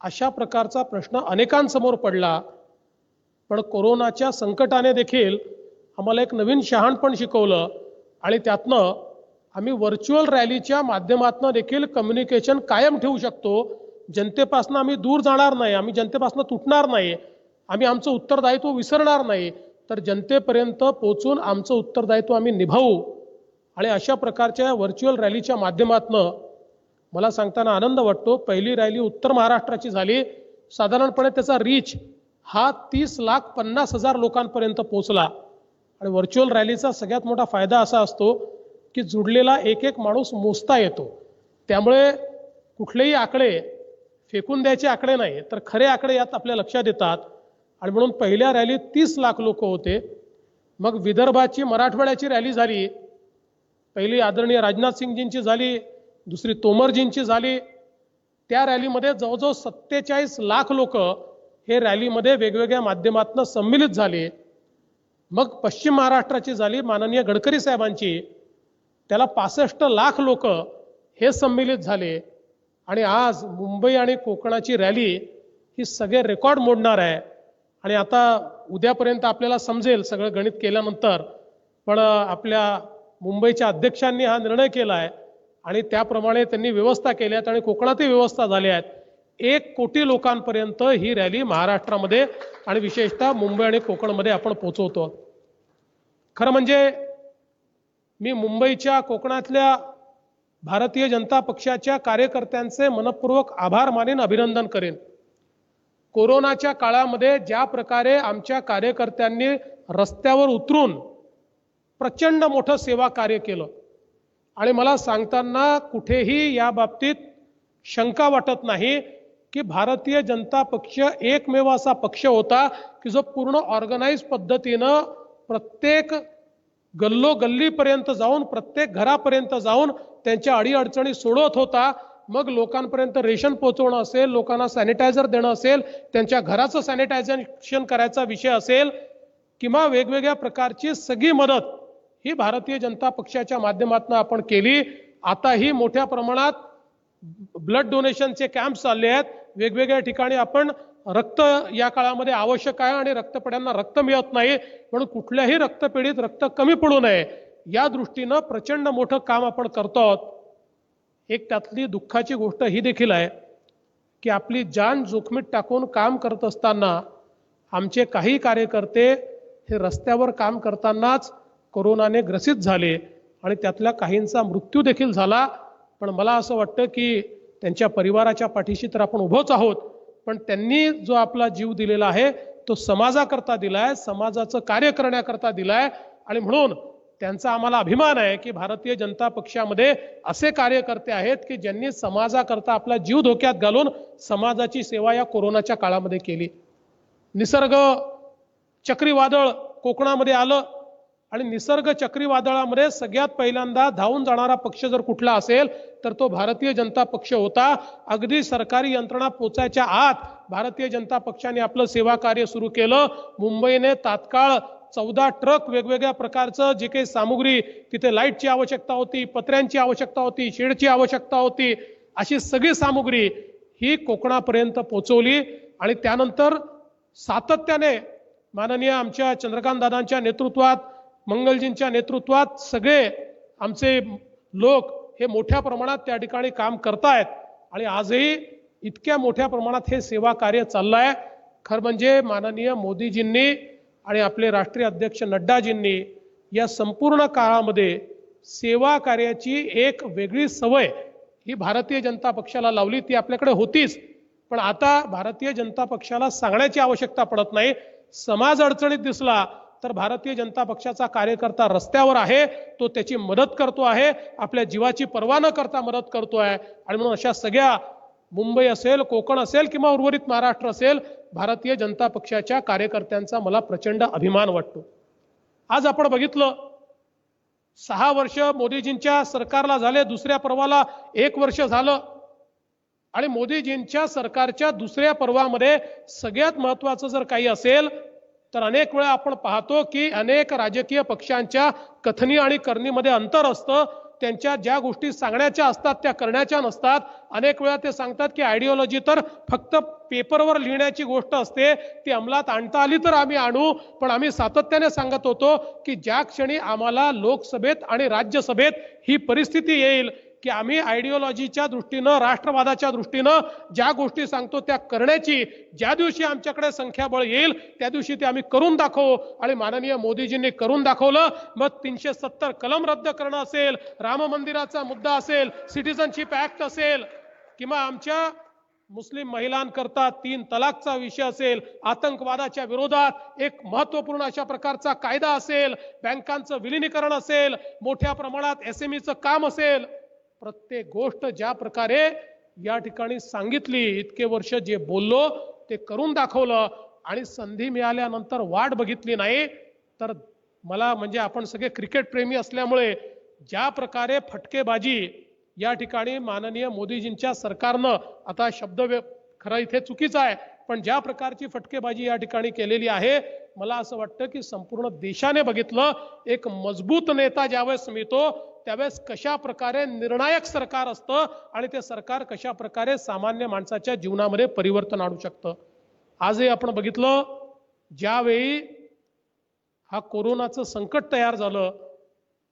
Speaker 6: अशा प्रकारचा प्रश्न अनेकांसमोर पडला. पण कोरोनाच्या संकटाने देखील आम्हाला एक नवीन शहाणपण शिकवलं आणि त्यातनं आम्ही व्हर्च्युअल रॅलीच्या माध्यमातून देखील कम्युनिकेशन कायम ठेवू शकतो. जनतेपासून आम्ही दूर जाणार नाही, आम्ही जनतेपासून तुटणार नाही, आम्ही आमचं उत्तरदायित्व विसरणार नाही, तर जनतेपर्यंत पोहोचून आमचं उत्तरदायित्व आम्ही निभावू. आणि अशा प्रकारच्या व्हर्च्युअल रॅलीच्या माध्यमातून मला सांगताना आनंद वाटतो. पहिली रॅली उत्तर महाराष्ट्राची झाली. साधारणपणे त्याचा रीच हा 30,50,000 लोकांपर्यंत पोहोचला. आणि व्हर्च्युअल रॅलीचा सगळ्यात मोठा फायदा असा असतो की जुडलेला एक एक माणूस मोजता येतो. त्यामुळे कुठलेही आकडे फेकून द्यायचे आकडे नाही, तर खरे आकडे यात आपल्या लक्षात येतात. आणि म्हणून पहिल्या रॅलीत 30 लाख लोक होते. मग विदर्भाची, मराठवाड्याची रॅली झाली. पहिली आदरणीय राजनाथ सिंगजींची झाली, दुसरी तोमरजींची झाली. त्या रॅलीमध्ये जवळजवळ 47 लाख लोक हे रॅलीमध्ये वेगवेगळ्या माध्यमातून सम्मिलित झाले. मग पश्चिम महाराष्ट्राची झाली माननीय गडकरी साहेबांची, त्याला 65 लाख लोक हे सम्मिलित झाले. आणि आज मुंबई आणि कोकणाची रॅली ही सगळे रेकॉर्ड मोडणार आहे. आणि आता उद्यापर्यंत आपल्याला समजेल सगळं गणित केल्यानंतर, पण आपल्या मुंबईच्या अध्यक्षांनी हा निर्णय केला आहे आणि त्याप्रमाणे त्यांनी व्यवस्था केल्या आहेत आणि कोकणातही व्यवस्था झाल्या आहेत. 1 कोटी लोकांपर्यंत ही रॅली महाराष्ट्रामध्ये आणि विशेषतः मुंबई आणि कोकणमध्ये आपण पोहोचवतो. खरं म्हणजे मी मुंबईच्या, कोकणातल्या भारतीय जनता पक्षाच्या कार्यकर्त्यांचे मनपूर्वक आभार मानेन, अभिनंदन करेन. कोरोनाच्या काळामध्ये ज्या प्रकारे आमच्या कार्यकर्त्यांनी रस्त्यावर उतरून प्रचंड मोठं सेवा कार्य केलं आणि मला सांगताना कुठेही या बाबतीत शंका वाटत नाही की भारतीय जनता पक्ष एकमेव असा पक्ष होता की जो पूर्ण ऑर्गनाइज पद्धतीनं प्रत्येक गल्लोगल्लीपर्यंत जाऊन, प्रत्येक घरापर्यंत जाऊन त्यांच्या अडीअडचणी सोडवत होता. मग लोकांपर्यंत रेशन पोहोचवणं असेल, लोकांना सॅनिटायझर देणं असेल, त्यांच्या घराचं सॅनिटायझेशन करायचा विषय असेल किंवा वेगवेगळ्या प्रकारची सगळी मदत ही भारतीय जनता पक्षाच्या माध्यमातून आपण केली. आताही मोठ्या प्रमाणात ब्लड डोनेशनचे कॅम्प चालले आहेत. वेगवेगळ्या ठिकाणी आपण रक्त या काळामध्ये आवश्यक आहे आणि रक्तपेढ्यांना रक्त मिळत नाही, म्हणून कुठल्याही रक्तपेढीत रक्त कमी पडू नये या दृष्टीनं प्रचंड मोठं काम आपण करतो आहोत. एक त्यातली दुःखाची गोष्ट ही देखील आहे की आपली जान जोखमीत टाकून काम करत असताना आमचे काही कार्यकर्ते हे रस्त्यावर काम करतानाच कोरोनाने ग्रसित झाले आणि त्यातल्या काहींचा मृत्यू देखील झाला. पण मला असं वाटतं की त्यांच्या परिवाराच्या पाठीशी तर आपण उभोच आहोत, पण त्यांनी जो आपला जीव दिलेला आहे तो समाजाकरता दिलाय, समाजाचं कार्य करण्याकरता दिलाय. आणि म्हणून त्यांचा आम्हाला अभिमान आहे की भारतीय जनता पक्षामध्ये असे कार्यकर्ते आहेत की ज्यांनी समाजाकरता आपला जीव धोक्यात घालून समाजाची सेवा या कोरोनाच्या काळामध्ये केली. निसर्ग चक्रीवादळ कोकणामध्ये आलं आणि निसर्ग चक्रीवादळामध्ये सगळ्यात पहिल्यांदा धावून जाणारा पक्ष जर कुठला असेल तर तो भारतीय जनता पक्ष होता. अगदी सरकारी यंत्रणा पोचायच्या आत भारतीय जनता पक्षाने आपलं सेवा कार्य सुरू केलं. मुंबईने तात्काळ 14 ट्रक वेगवेगळ्या प्रकारचं जे काही सामुग्री, तिथे लाईटची आवश्यकता होती, पत्र्यांची आवश्यकता होती, शेडची आवश्यकता होती, अशी सगळी सामुग्री ही कोकणापर्यंत पोहोचवली. आणि त्यानंतर सातत्याने माननीय आमच्या चंद्रकांत दादांच्या नेतृत्वात, मंगलजींच्या नेतृत्वात सगळे आमचे लोक हे मोठ्या प्रमाणात त्या ठिकाणी काम करतायत. आणि आजही इतक्या मोठ्या प्रमाणात हे सेवा कार्य चाललंय. खरं म्हणजे माननीय मोदीजींनी आणि आपले राष्ट्रीय अध्यक्ष नड्डाजींनी या संपूर्ण काळामध्ये सेवा कार्याची एक वेगळी सवय ही भारतीय जनता पक्षाला लावली. ती आपल्याकडे होतीच, पण आता भारतीय जनता पक्षाला सांगण्याची आवश्यकता पडत नाही. समाज अडचणीत दिसला तर भारतीय जनता पक्षाचा कार्यकर्ता रस्त्यावर आहे, तो त्याची मदत करतो आहे, आपल्या जीवाची पर्वा न करता मदत करतो आहे. आणि म्हणून अशा सगळ्या मुंबई असेल, कोकण असेल किंवा उर्वरित महाराष्ट्र असेल, भारतीय जनता पक्षाच्या कार्यकर्त्यांचा मला प्रचंड अभिमान वाटतो. आज आपण बघितलं 6 वर्ष मोदीजींच्या सरकारला झाले, दुसऱ्या पर्वाला 1 वर्ष झालं. आणि मोदीजींच्या सरकारच्या दुसऱ्या पर्वामध्ये सगळ्यात महत्त्वाचं जर काही असेल तर अनेक वेळा आपण पाहतो की अनेक राजकीय पक्षांच्या कथनी आणि करणीमध्ये अंतर असतं. त्यांच्या ज्या गोष्टी सांगण्याच्या असतात त्या करण्याच्या नसतात. अनेक वेळा ते सांगतात की आयडिओलॉजी तर फक्त पेपरवर लिहिण्याची गोष्ट असते, ती अंमलात आणता आली तर आम्ही आणू. पण आम्ही सातत्याने सांगत होतो की ज्या क्षणी आम्हाला लोकसभेत आणि राज्यसभेत ही परिस्थिती येईल की आम्ही आयडिओलॉजीच्या दृष्टीनं, राष्ट्रवादाच्या दृष्टीनं ज्या गोष्टी सांगतो त्या करण्याची ज्या दिवशी आमच्याकडे संख्याबळ येईल त्या दिवशी ते आम्ही करून दाखवू. आणि माननीय मोदीजींनी करून दाखवलं. मग 370 कलम रद्द करणं असेल, राम मंदिराचा मुद्दा असेल, सिटिझनशिप ऍक्ट असेल, किंवा आमच्या मुस्लिम महिलांकरता 3 तलाकचा विषय असेल, आतंकवादाच्या विरोधात एक महत्त्वपूर्ण अशा प्रकारचा कायदा असेल, बँकांचं विलिनीकरण असेल, मोठ्या प्रमाणात SMEचं काम असेल, प्रत्येक गोष्ट ज्या प्रकारे या ठिकाणी सांगितली, इतके वर्ष जे बोललो ते करून दाखवलं. आणि संधी मिळाल्यानंतर वाट बघितली नाही. तर मला म्हणजे आपण सगळे क्रिकेट प्रेमी असल्यामुळे ज्या प्रकारे फटकेबाजी या ठिकाणी माननीय मोदीजींच्या सरकारनं, आता शब्द खरा इथे चुकीचा आहे, पण ज्या प्रकारची फटकेबाजी या ठिकाणी केलेली आहे, मला असं वाटतं की संपूर्ण देशाने बघितलं एक मजबूत नेता ज्यावेळेस मिळतो त्यावेळेस कशा प्रकारे निर्णायक सरकार असतं आणि ते सरकार कशा प्रकारे सामान्य माणसाच्या जीवनामध्ये परिवर्तन आणू शकतं. आजही आपण बघितलं ज्यावेळी हा कोरोनाचं संकट तयार झालं,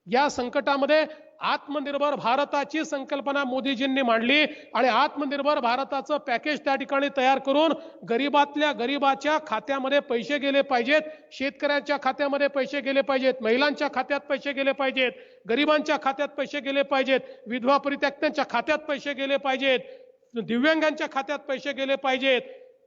Speaker 6: या संकटामध्ये आत्मनिर्भर भारताची संकल्पना मोदीजींनी मांडली. आणि आत्मनिर्भर भारताचं पॅकेज त्या ठिकाणी तयार करून गरीबातल्या गरीबाच्या खात्यामध्ये पैसे गेले पाहिजेत, शेतकऱ्यांच्या खात्यामध्ये पैसे गेले पाहिजेत, महिलांच्या खात्यात पैसे गेले पाहिजेत, गरिबांच्या खात्यात पैसे गेले पाहिजेत, विधवा परित्यक्त्यांच्या खात्यात पैसे गेले पाहिजेत, दिव्यांगांच्या खात्यात पैसे गेले पाहिजेत,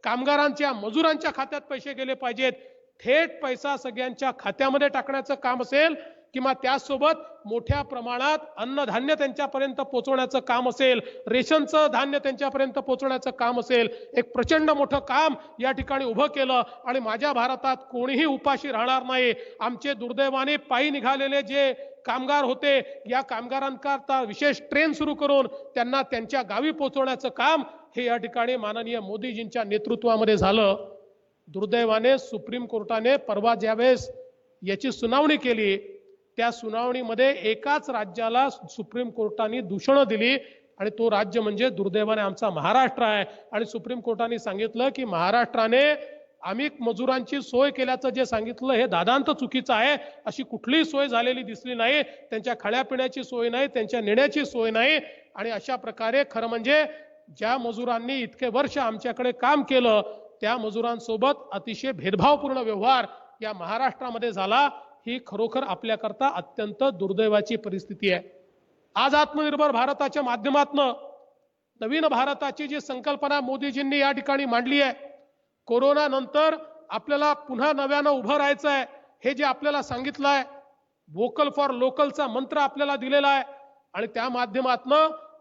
Speaker 6: कामगारांच्या, मजुरांच्या खात्यात पैसे गेले पाहिजेत. थेट पैसा सगळ्यांच्या खात्यामध्ये टाकण्याचं काम असेल किंवा त्यासोबत मोठ्या प्रमाणात अन्नधान्य त्यांच्यापर्यंत पोहोचवण्याचं काम असेल, रेशनचं धान्य त्यांच्यापर्यंत पोहोचवण्याचं काम असेल, एक प्रचंड मोठं काम या ठिकाणी उभं केलं. आणि माझ्या भारतात कोणीही उपाशी राहणार नाही. आमचे दुर्दैवाने पायी निघालेले जे कामगार होते, या कामगारांकरता विशेष ट्रेन सुरू करून त्यांना त्यांच्या गावी पोहोचवण्याचं काम हे या ठिकाणी माननीय मोदीजींच्या नेतृत्वामध्ये झालं. दुर्दैवाने सुप्रीम कोर्टाने परवा ज्यावेळेस याची सुनावणी केली, त्या सुनावणीमध्ये एकाच राज्याला सुप्रीम कोर्टाने दूषणं दिली आणि तो राज्य म्हणजे दुर्दैवाने आमचा महाराष्ट्र आहे. आणि सुप्रीम कोर्टाने सांगितलं की महाराष्ट्राने आम्ही मजुरांची सोय केल्याचं जे सांगितलं हे दादांत चुकीचं आहे. अशी कुठलीही सोय झालेली दिसली नाही. त्यांच्या खाण्यापिण्याची सोय नाही, त्यांच्या नेण्याची सोय नाही. आणि अशा प्रकारे खरं म्हणजे ज्या मजुरांनी इतके वर्ष आमच्याकडे काम केलं त्या मजुरांसोबत अतिशय भेदभावपूर्ण व्यवहार या महाराष्ट्रामध्ये झाला. ही खरोखर आपल्याकरता अत्यंत दुर्दैवाची परिस्थिती आहे. आज आत्मनिर्भर भारताच्या माध्यमातून नवीन भारताची जी संकल्पना मोदीजींनी या ठिकाणी मांडली आहे, कोरोना नंतर आपल्याला पुन्हा नव्यानं उभं राहायचं आहे हे जे आपल्याला सांगितलं आहे, वोकल फॉर लोकलचा मंत्र आपल्याला दिलेला आहे. आणि त्या माध्यमातून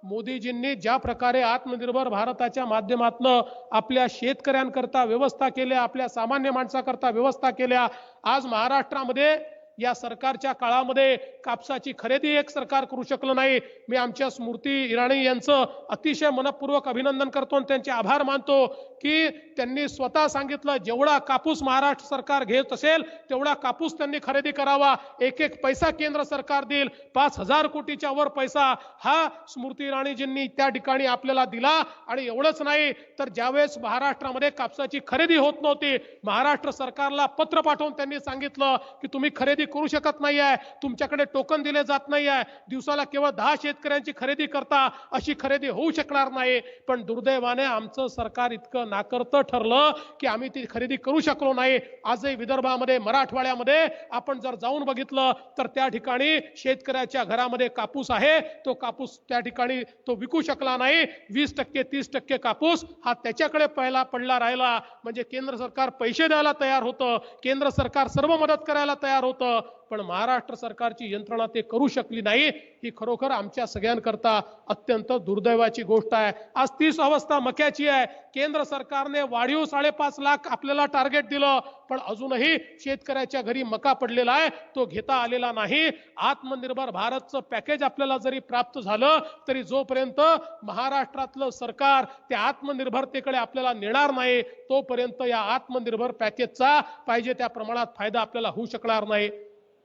Speaker 6: मोदीजींनी ज्या प्रकारे आत्मनिर्भर भारताच्या माध्यमातून आपल्या शेतकऱ्यांकरता व्यवस्था केल्या, आपल्या सामान्य माणसाकरता व्यवस्था केल्या, आज महाराष्ट्रामध्ये या सरकारच्या काळामध्ये कापसाची खरेदी एक सरकार करू शकलं नाही. मी आमच्या स्मृती इराणी यांचं अतिशय मनपूर्वक अभिनंदन करतो आणि त्यांचे आभार मानतो की त्यांनी स्वतः सांगितलं जेवढा कापूस महाराष्ट्र सरकार घेत असेल तेवढा कापूस त्यांनी खरेदी करावा. एक एक पैसा केंद्र सरकार देईल. 5,000 कोटीच्या वर पैसा हा स्मृती इराणीजींनी त्या ठिकाणी आपल्याला दिला. आणि एवढंच नाही तर ज्यावेळेस महाराष्ट्रामध्ये कापसाची खरेदी होत नव्हती, महाराष्ट्र सरकारला पत्र पाठवून त्यांनी सांगितलं की तुम्ही खरेदी करू शकत नाहीये, तुमच्याकडे टोकन दिले जात नाहीये, दिवसाला केवळ 10 शेतकऱ्यांची खरेदी करता, अशी खरेदी होऊ शकणार नाही. पण दुर्दैवाने आमचं सरकार इतकं नाकर्तं ठरलं की आम्ही ती खरेदी करू शकलो नाही. आजही विदर्भामध्ये, मराठवाड्यामध्ये आपण जर जाऊन बघितलं तर त्या ठिकाणी शेतकऱ्याच्या घरामध्ये कापूस आहे, तो कापूस त्या ठिकाणी तो विकू शकला नाही. 20% 30% कापूस हा त्याच्याकडे पहिला पडला राहिला. म्हणजे केंद्र सरकार पैसे द्यायला तयार होतं, केंद्र सरकार सर्व मदत करायला तयार होतं, पण महाराष्ट्र सरकारची यंत्रणा ते करू शकली नाही. ही खरोखर आमच्या सगळ्यांकरता अत्यंत दुर्दैवाची गोष्ट आहे. आज 30 अवस्था मक्याची आहे. केंद्र सरकारने वाढीव 5.5 लाख आपल्याला टार्गेट दिलं, पण अजूनही शेतकऱ्याच्या घरी मका पडलेला आहे, तो घेता आलेला नाही. आत्मनिर्भर भारतचं पॅकेज आपल्याला जरी प्राप्त झालं तरी जोपर्यंत महाराष्ट्रातलं सरकार त्या आत्मनिर्भरतेकडे आपल्याला नेणार नाही तोपर्यंत या आत्मनिर्भर पॅकेजचा पाहिजे त्या प्रमाणात फायदा आपल्याला होऊ शकणार नाही.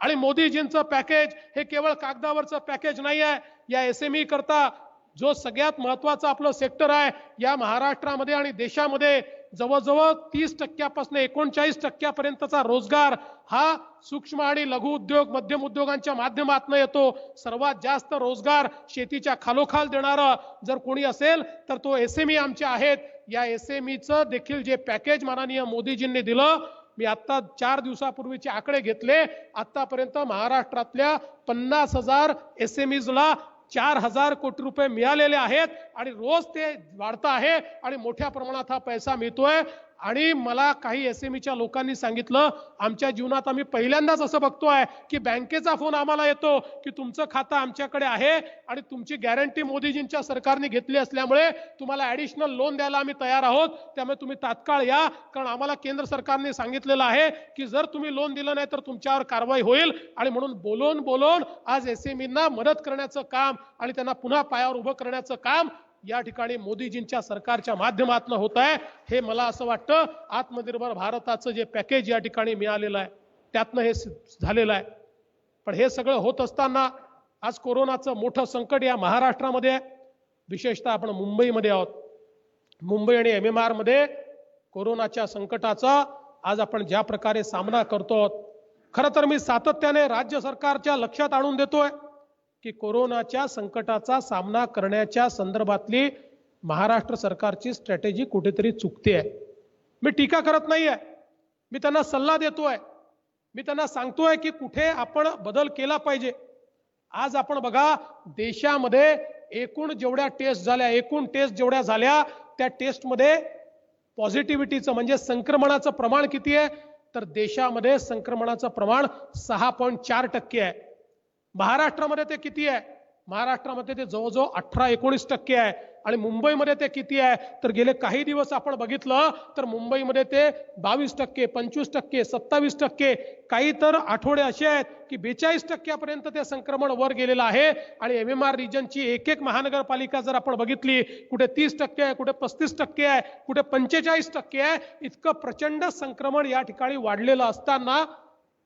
Speaker 6: आणि मोदीजींचं पॅकेज हे केवळ कागदावरचं पॅकेज नाही आहे. या एसएमई करता जो सगळ्यात महत्वाचा आपलं सेक्टर आहे या महाराष्ट्रामध्ये आणि देशामध्ये जवळजवळ 30% 39% रोजगार हा सूक्ष्म आणि लघु उद्योग, मध्यम उद्योगांच्या माध्यमातून येतो. सर्वात जास्त रोजगार शेतीच्या खालोखाल देणारा जर कोणी असेल तर तो एसएमई आमचे आहेत. या एसएमईचं देखील जे पॅकेज माननीय मोदीजींनी दिलं, मी आता 4 दिवसापूर्वीचे आकडे घेतले, आतापर्यंत महाराष्ट्रातल्या 50,000 एसएमईजला 4,000 कोटी रुपये मिळालेले आहेत आणि रोज ते वाढत आहे आणि मोठ्या प्रमाणात हा पैसा मिळतोय. आणि मला काही एसएमईच्या लोकांनी सांगितलं, आमच्या जीवनात आम्ही पहिल्यांदाच असं बघतोय की बँकेचा फोन आम्हाला येतो की तुमचं खातं आमच्याकडे आहे आणि तुमची गॅरंटी मोदीजींच्या सरकारने घेतली असल्यामुळे तुम्हाला ऍडिशनल लोन द्यायला आम्ही तयार आहोत, त्यामुळे तुम्ही तात्काळ या, कारण आम्हाला केंद्र सरकारने सांगितलेलं आहे की जर तुम्ही लोन दिलं नाही तर तुमच्यावर कारवाई होईल. आणि म्हणून बोलून आज एसएमईंना मदत करण्याचं काम आणि त्यांना पुन्हा पायावर उभं करण्याचं काम या ठिकाणी मोदीजींच्या सरकारच्या माध्यमातून होत आहे. हे मला असं वाटतं आत्मनिर्भर भारताचं जे पॅकेज या ठिकाणी मिळालेलं आहे त्यातनं हे झालेलं आहे. पण हे सगळं होत असताना आज कोरोनाचं मोठं संकट या महाराष्ट्रामध्ये आहे. विशेषतः आपण मुंबईमध्ये आहोत. मुंबई आणि MMR मध्ये कोरोनाच्या संकटाचा आज आपण ज्या प्रकारे सामना करतो, खरं तर मी सातत्याने राज्य सरकारच्या लक्षात आणून देतोय की कोरोनाच्या संकटाचा सामना करण्याच्या संदर्भातली महाराष्ट्र सरकारची स्ट्रॅटेजी कुठेतरी चुकते आहे. मी टीका करत नाहीये, मी त्यांना सल्ला देतोय, मी त्यांना सांगतोय की कुठे आपण बदल केला पाहिजे. आज आपण बघा, देशामध्ये एकूण जेवढ्या टेस्ट झाल्या, एकूण टेस्ट जेवढ्या झाल्या त्या टेस्टमध्ये पॉझिटिव्हिटीचं म्हणजे संक्रमणाचं प्रमाण किती आहे, तर देशामध्ये संक्रमणाचं प्रमाण 6.4% आहे. महाराष्ट्रामध्ये ते किती आहे? महाराष्ट्रामध्ये ते जवळजवळ 18-19% आहे. आणि मुंबईमध्ये ते किती आहे, तर गेले काही दिवस आपण बघितलं तर मुंबईमध्ये ते 22%, 25%, 27%, काही तर आठवडे असे आहेत की 42% पर्यंत ते संक्रमण वर गेलेलं आहे. आणि MMR रिजनची एक महानगरपालिका जर आपण बघितली, कुठे 30% आहे, कुठे 35% आहे, कुठे 45% आहे. इतकं प्रचंड संक्रमण या ठिकाणी वाढलेलं असताना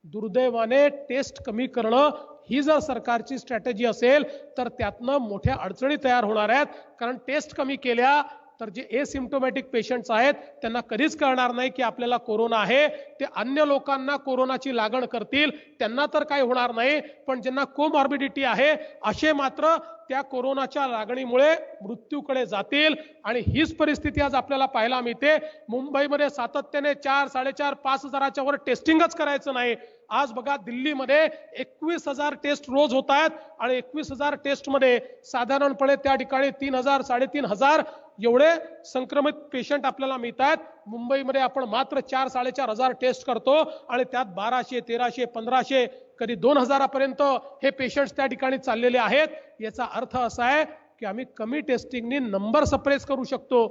Speaker 6: दुर्दैवाने टेस्ट कमी करणं ही जर सरकारची स्ट्रॅटेजी असेल तर त्यातनं मोठ्या अडचणी तयार होणार आहेत. कारण टेस्ट कमी केल्या तर जे एसिम्प्टोमॅटिक पेशंट्स आहेत त्यांना कधीच कळणार नाही की आपल्याला कोरोना आहे. ते अन्य लोकांना कोरोनाची लागण करतील, त्यांना तर काही होणार नाही, पण ज्यांना कोमॉर्बिडिटी आहे असे मात्र त्या कोरोनाच्या लागणीमुळे मृत्यूकडे जातील. आणि हीच परिस्थिती आज आपल्याला पाहायला मिळते. मुंबईमध्ये सातत्याने 4, 4.5, 5,000च्या वर टेस्टिंगच करायचं नाही. आज बघा, दिल्लीमध्ये 21,000 टेस्ट रोज होत आहेत आणि 21,000 टेस्टमध्ये साधारणपणे त्या ठिकाणी 3,000, 3,500 एवढे संक्रमित पेशंट आपल्याला मिळतात. मुंबईमध्ये आपण मात्र 4, 4,500 टेस्ट करतो आणि त्यात 1,200, 1,300, 1,500 कधी 2,000 पर्यंत हे पेशंट्स त्या ठिकाणी चाललेले आहेत. याचा अर्थ असा आहे की आम्ही कमी टेस्टिंगनी नंबर सप्रेस करू शकतो,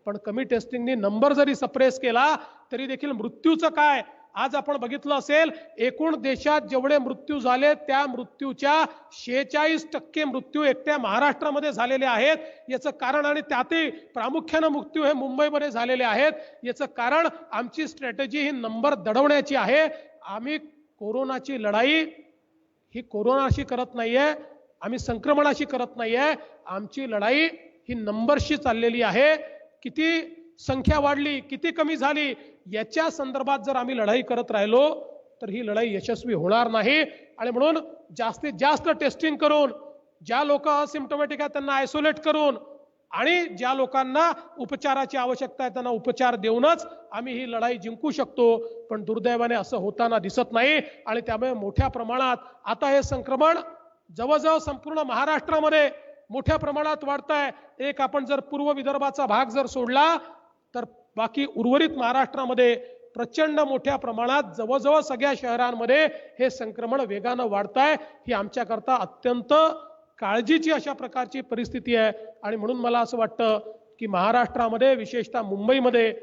Speaker 6: पण कमी टेस्टिंगनी नंबर जरी सप्रेस केला तरी देखील मृत्यूचं काय आज आपण बघितलं असेल एकूण देशात जेवढे मृत्यू झाले त्या मृत्यूच्या 46% मृत्यू एकट्या महाराष्ट्रामध्ये झालेले आहेत. याचं कारण आणि त्यातही प्रामुख्याने मृत्यू हे मुंबईमध्ये झालेले आहेत. याचं कारण आमची स्ट्रॅटेजी ही नंबर दडवण्याची आहे. आम्ही कोरोनाची लढाई ही कोरोनाशी करत नाहीये, आम्ही संक्रमणाशी करत नाहीये. आमची लढाई ही नंबरशी चाललेली आहे. किती संख्या वाढली, किती कमी झाली, याच्या संदर्भात जर आम्ही लढाई करत राहिलो तर ही लढाई यशस्वी होणार नाही. आणि म्हणून जास्तीत जास्त टेस्टिंग करून, ज्या लोक असिम्प्टोमॅटिक आहेत त्यांना आयसोलेट करून आणि ज्या लोकांना उपचाराची आवश्यकता आहे त्यांना उपचार देऊनच आम्ही ही लढाई जिंकू शकतो. पण दुर्दैवाने असं होताना दिसत नाही. आणि त्यामुळे मोठ्या प्रमाणात आता हे संक्रमण जवळजवळ संपूर्ण महाराष्ट्रामध्ये मोठ्या प्रमाणात वाढत आहे. एक आपण जर पूर्व विदर्भाचा भाग जर सोडला तर बाकी उर्वरित महाराष्ट्रामध्ये प्रचंड मोठ्या प्रमाणात जवळजवळ सगळ्या शहरांमध्ये हे संक्रमण वेगानं वाढत आहे. ही आमच्याकरता अत्यंत काळजीची अशा प्रकारची परिस्थिती आहे. आणि म्हणून मला असं वाटतं की महाराष्ट्रामध्ये विशेषतः मुंबईमध्ये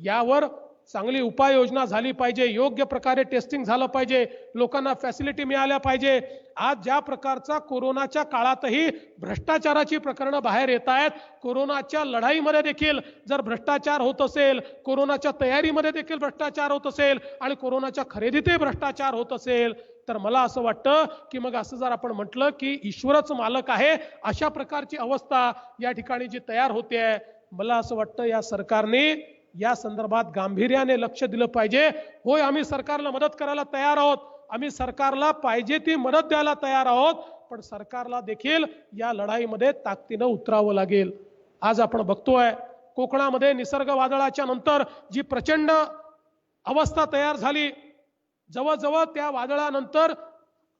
Speaker 6: यावर चांगली उपाययोजना झाली पाहिजे. योग्य प्रकारे टेस्टिंग झालं पाहिजे, लोकांना फॅसिलिटी मिळाल्या पाहिजे. आज ज्या प्रकारचा कोरोनाच्या काळातही भ्रष्टाचाराची प्रकरणं बाहेर येत आहेत, कोरोनाच्या लढाईमध्ये देखील जर भ्रष्टाचार होत असेल, कोरोनाच्या तयारीमध्ये देखील भ्रष्टाचार होत असेल आणि कोरोनाच्या खरेदीतही भ्रष्टाचार होत असेल, तर मला असं वाटतं की मग असं जर आपण म्हटलं की ईश्वरच मालक आहे, अशा प्रकारची अवस्था या ठिकाणी जी तयार होते आहे, मला असं वाटतं या सरकारने या संदर्भात गांभीर्याने लक्ष दिलं पाहिजे. होय, आम्ही सरकारला मदत करायला तयार आहोत, आम्ही सरकारला पाहिजे ती मदत द्यायला तयार आहोत, पण सरकारला देखील या लढाईमध्ये ताकदीनं उतरावं लागेल. आज आपण बघतोय कोकणामध्ये निसर्ग वादळाच्या नंतर जी प्रचंड अवस्था तयार झाली, जवळजवळ त्या वादळानंतर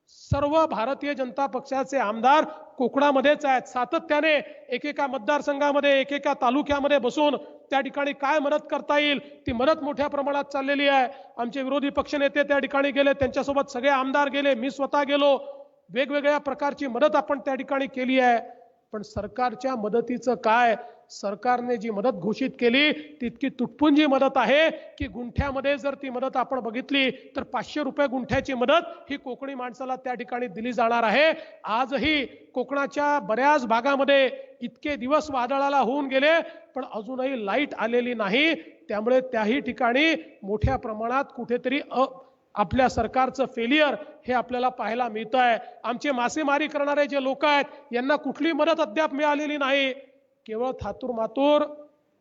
Speaker 6: सर्व भारतीय जनता पक्षाचे आमदार कोकणामध्येच आहेत. सातत्याने एकेका मतदारसंघामध्ये, एकेका तालुक्यामध्ये बसून त्या ठिकाणी काय मदत करता येईल ती मदत मोठ्या प्रमाणात चाललेली आहे. आमचे विरोधी पक्षनेते त्या ठिकाणी गेले, त्यांच्यासोबत सगळे आमदार गेले, मी स्वतः गेलो. वेगवेगळ्या प्रकारची मदत आपण त्या ठिकाणी केली आहे. पण सरकारच्या मदतीचं काय? सरकारने जी मदत घोषित केली तितकी तुटपुंजी मदत आहे की गुंठ्यामध्ये जर ती मदत आपण बघितली तर 500 रुपये गुंठ्याची मदत ही कोकणी माणसाला त्या ठिकाणी दिली जाणार आहे. आजही कोकणाच्या बऱ्याच भागामध्ये इतके दिवस वादळाला होऊन गेले पण अजूनही लाईट आलेली नाही. त्यामुळे त्याही ठिकाणी मोठ्या प्रमाणात कुठेतरी आपल्या सरकारचं फेलियर हे आपल्याला पाहायला मिळत आहे. आमचे मासेमारी करणारे जे लोक आहेत यांना कुठली मदत अद्याप मिळालेली नाही. केवळ थातूर मातूर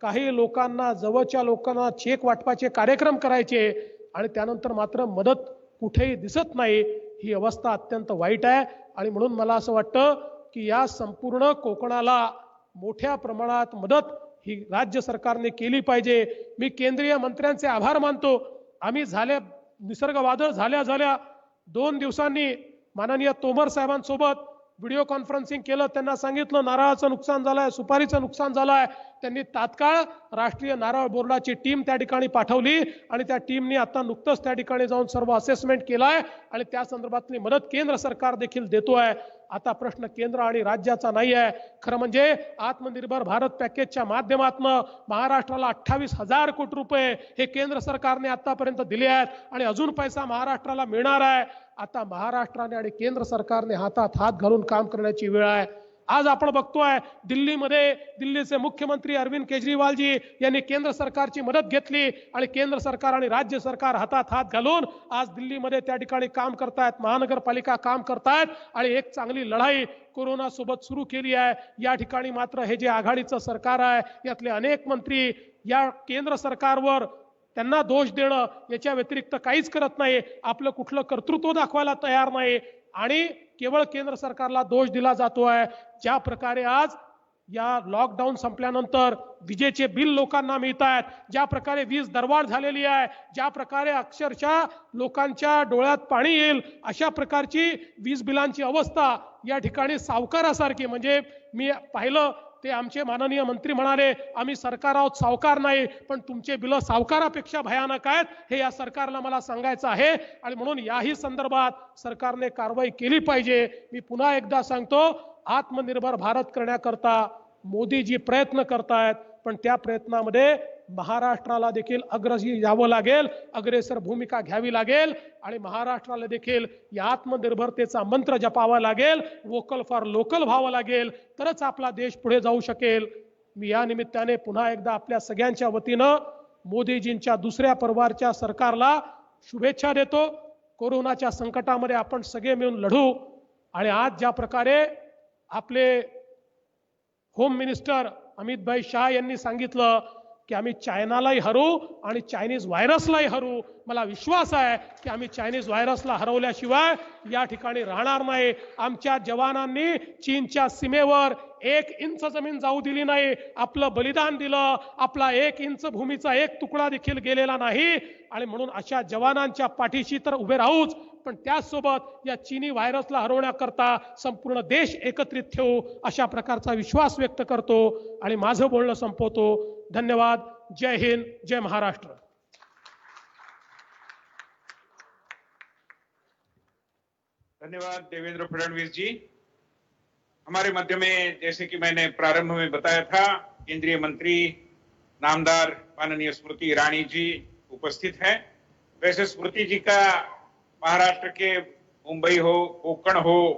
Speaker 6: काही लोकांना, जवळच्या लोकांना चेक वाटपाचे कार्यक्रम करायचे आणि त्यानंतर मात्र मदत कुठेही दिसत नाही. ही अवस्था अत्यंत वाईट आहे. आणि म्हणून मला असं वाटतं की या संपूर्ण कोकणाला मोठ्या प्रमाणात मदत ही राज्य सरकारने केली पाहिजे. मी केंद्रीय मंत्र्यांचे आभार मानतो. आम्ही निसर्ग वादळ झाल्या 2 दिवसांनी माननीय तोमर साहेबांसोबत व्हिडिओ कॉन्फरन्सिंग केलं. त्यांना सांगितलं नारळाचं नुकसान झालंय, सुपारीचं नुकसान झालंय. त्यांनी तात्काळ राष्ट्रीय नारळ बोर्डाची टीम त्या ठिकाणी पाठवली आणि त्या टीमने आता नुकतंच त्या ठिकाणी जाऊन सर्व असेसमेंट केलाय आणि त्या संदर्भातली मदत केंद्र सरकार देखील देतोय. आता प्रश्न केंद्र आणि राज्याचा नाही आहे. खरं म्हणजे आत्मनिर्भर भारत पॅकेजच्या माध्यमातून महाराष्ट्राला 28,000 कोटी रुपये हे केंद्र सरकारने आतापर्यंत दिले आहेत आणि अजून पैसा महाराष्ट्राला मिळणार आहे. आता महाराष्ट्राने आणि केंद्र सरकारने हातात हात घालून काम करण्याची वेळ आहे. आज आपण बघतोय दिल्लीमध्ये दिल्लीचे मुख्यमंत्री अरविंद केजरीवालजी यांनी केंद्र सरकारची मदत घेतली आणि केंद्र सरकार आणि राज्य सरकार हातात हात घालून आज दिल्लीमध्ये त्या ठिकाणी काम करतायत, महानगरपालिका काम करतायत आणि एक चांगली लढाई कोरोना सोबत सुरू केली आहे. या ठिकाणी मात्र हे जे आघाडीचं सरकार आहे यातले अनेक मंत्री या केंद्र सरकारवर त्यांना दोष देणं याच्या व्यतिरिक्त काहीच करत नाही. आपलं कुठलं कर्तृत्व दाखवायला तयार नाही आणि केवळ केंद्र सरकारला दोष दिला जातोय. ज्या प्रकारे आज या लॉकडाऊन संपल्यानंतर विजेचे बिल लोकांना मिळत आहेत, ज्या प्रकारे वीज दरवाढ झालेली आहे, ज्या प्रकारे अक्षरशः लोकांच्या डोळ्यात पाणी येईल अशा प्रकारची वीज बिलांची अवस्था या ठिकाणी सावकारासारखी, म्हणजे मी पाहिलं ते आमचे माननीय मंत्री म्हणाले आम्ही सरकार आहोत, सावकार नाही, पण तुमचे बिल सावकारापेक्षा भयानक आहेत हे या सरकारला मला सांगायचं आहे. आणि म्हणून याही संदर्भात सरकारने कारवाई केली पाहिजे. मी पुन्हा एकदा सांगतो, आत्मनिर्भर भारत करण्याकरता मोदीजी प्रयत्न करतायत. पण त्या प्रयत्नामध्ये महाराष्ट्राला देखील अग्रेसर यावं लागेल, अग्रेसर भूमिका घ्यावी लागेल आणि महाराष्ट्राला देखील या आत्मनिर्भरतेचा मंत्र जपावा लागेल, वोकल फॉर लोकल व्हावं लागेल, तरच आपला देश पुढे जाऊ शकेल. मी या निमित्ताने पुन्हा एकदा आपल्या सगळ्यांच्या वतीनं मोदीजींच्या दुसऱ्या पर्वाच्या सरकारला शुभेच्छा देतो. कोरोनाच्या संकटामध्ये आपण सगळे मिळून लढू आणि आज ज्या प्रकारे आपले होम मिनिस्टर अमित भाई शाह यांनी सांगितलं की आम्ही चायनालाही हरू आणि चायनीज व्हायरसलाही हरू, मला विश्वास आहे की आम्ही चायनीज व्हायरसला हरवल्याशिवाय या ठिकाणी राहणार नाही. आमच्या जवानांनी चीनच्या सीमेवर 1 इंच जमीन जाऊ दिली नाही, आपलं बलिदान दिलं, आपला 1 इंच भूमीचा 1 तुकडा देखील गेलेला नाही आणि म्हणून अशा जवानांच्या पाठीशी तर उभे राहूच, पण त्याचसोबत या चीनी व्हायरसला हरवण्याकरता संपूर्ण देश एकत्रित ठेवू अशा प्रकारचा विश्वास व्यक्त करतो आणि माझं बोलणं संपवतो. धन्यवाद. जय हिंद, जय महाराष्ट्र.
Speaker 5: धन्यवाद देवेंद्र फडणवीस जी. हमारे मध्य में, जैसे कि मैंने प्रारंभ में बताया था, केंद्रीय मंत्री नामदार माननीय स्मृति ईरानी जी उपस्थित हैं. वैसे स्मृति जी का महाराष्ट्र के मुंबई हो, कोंकण हो,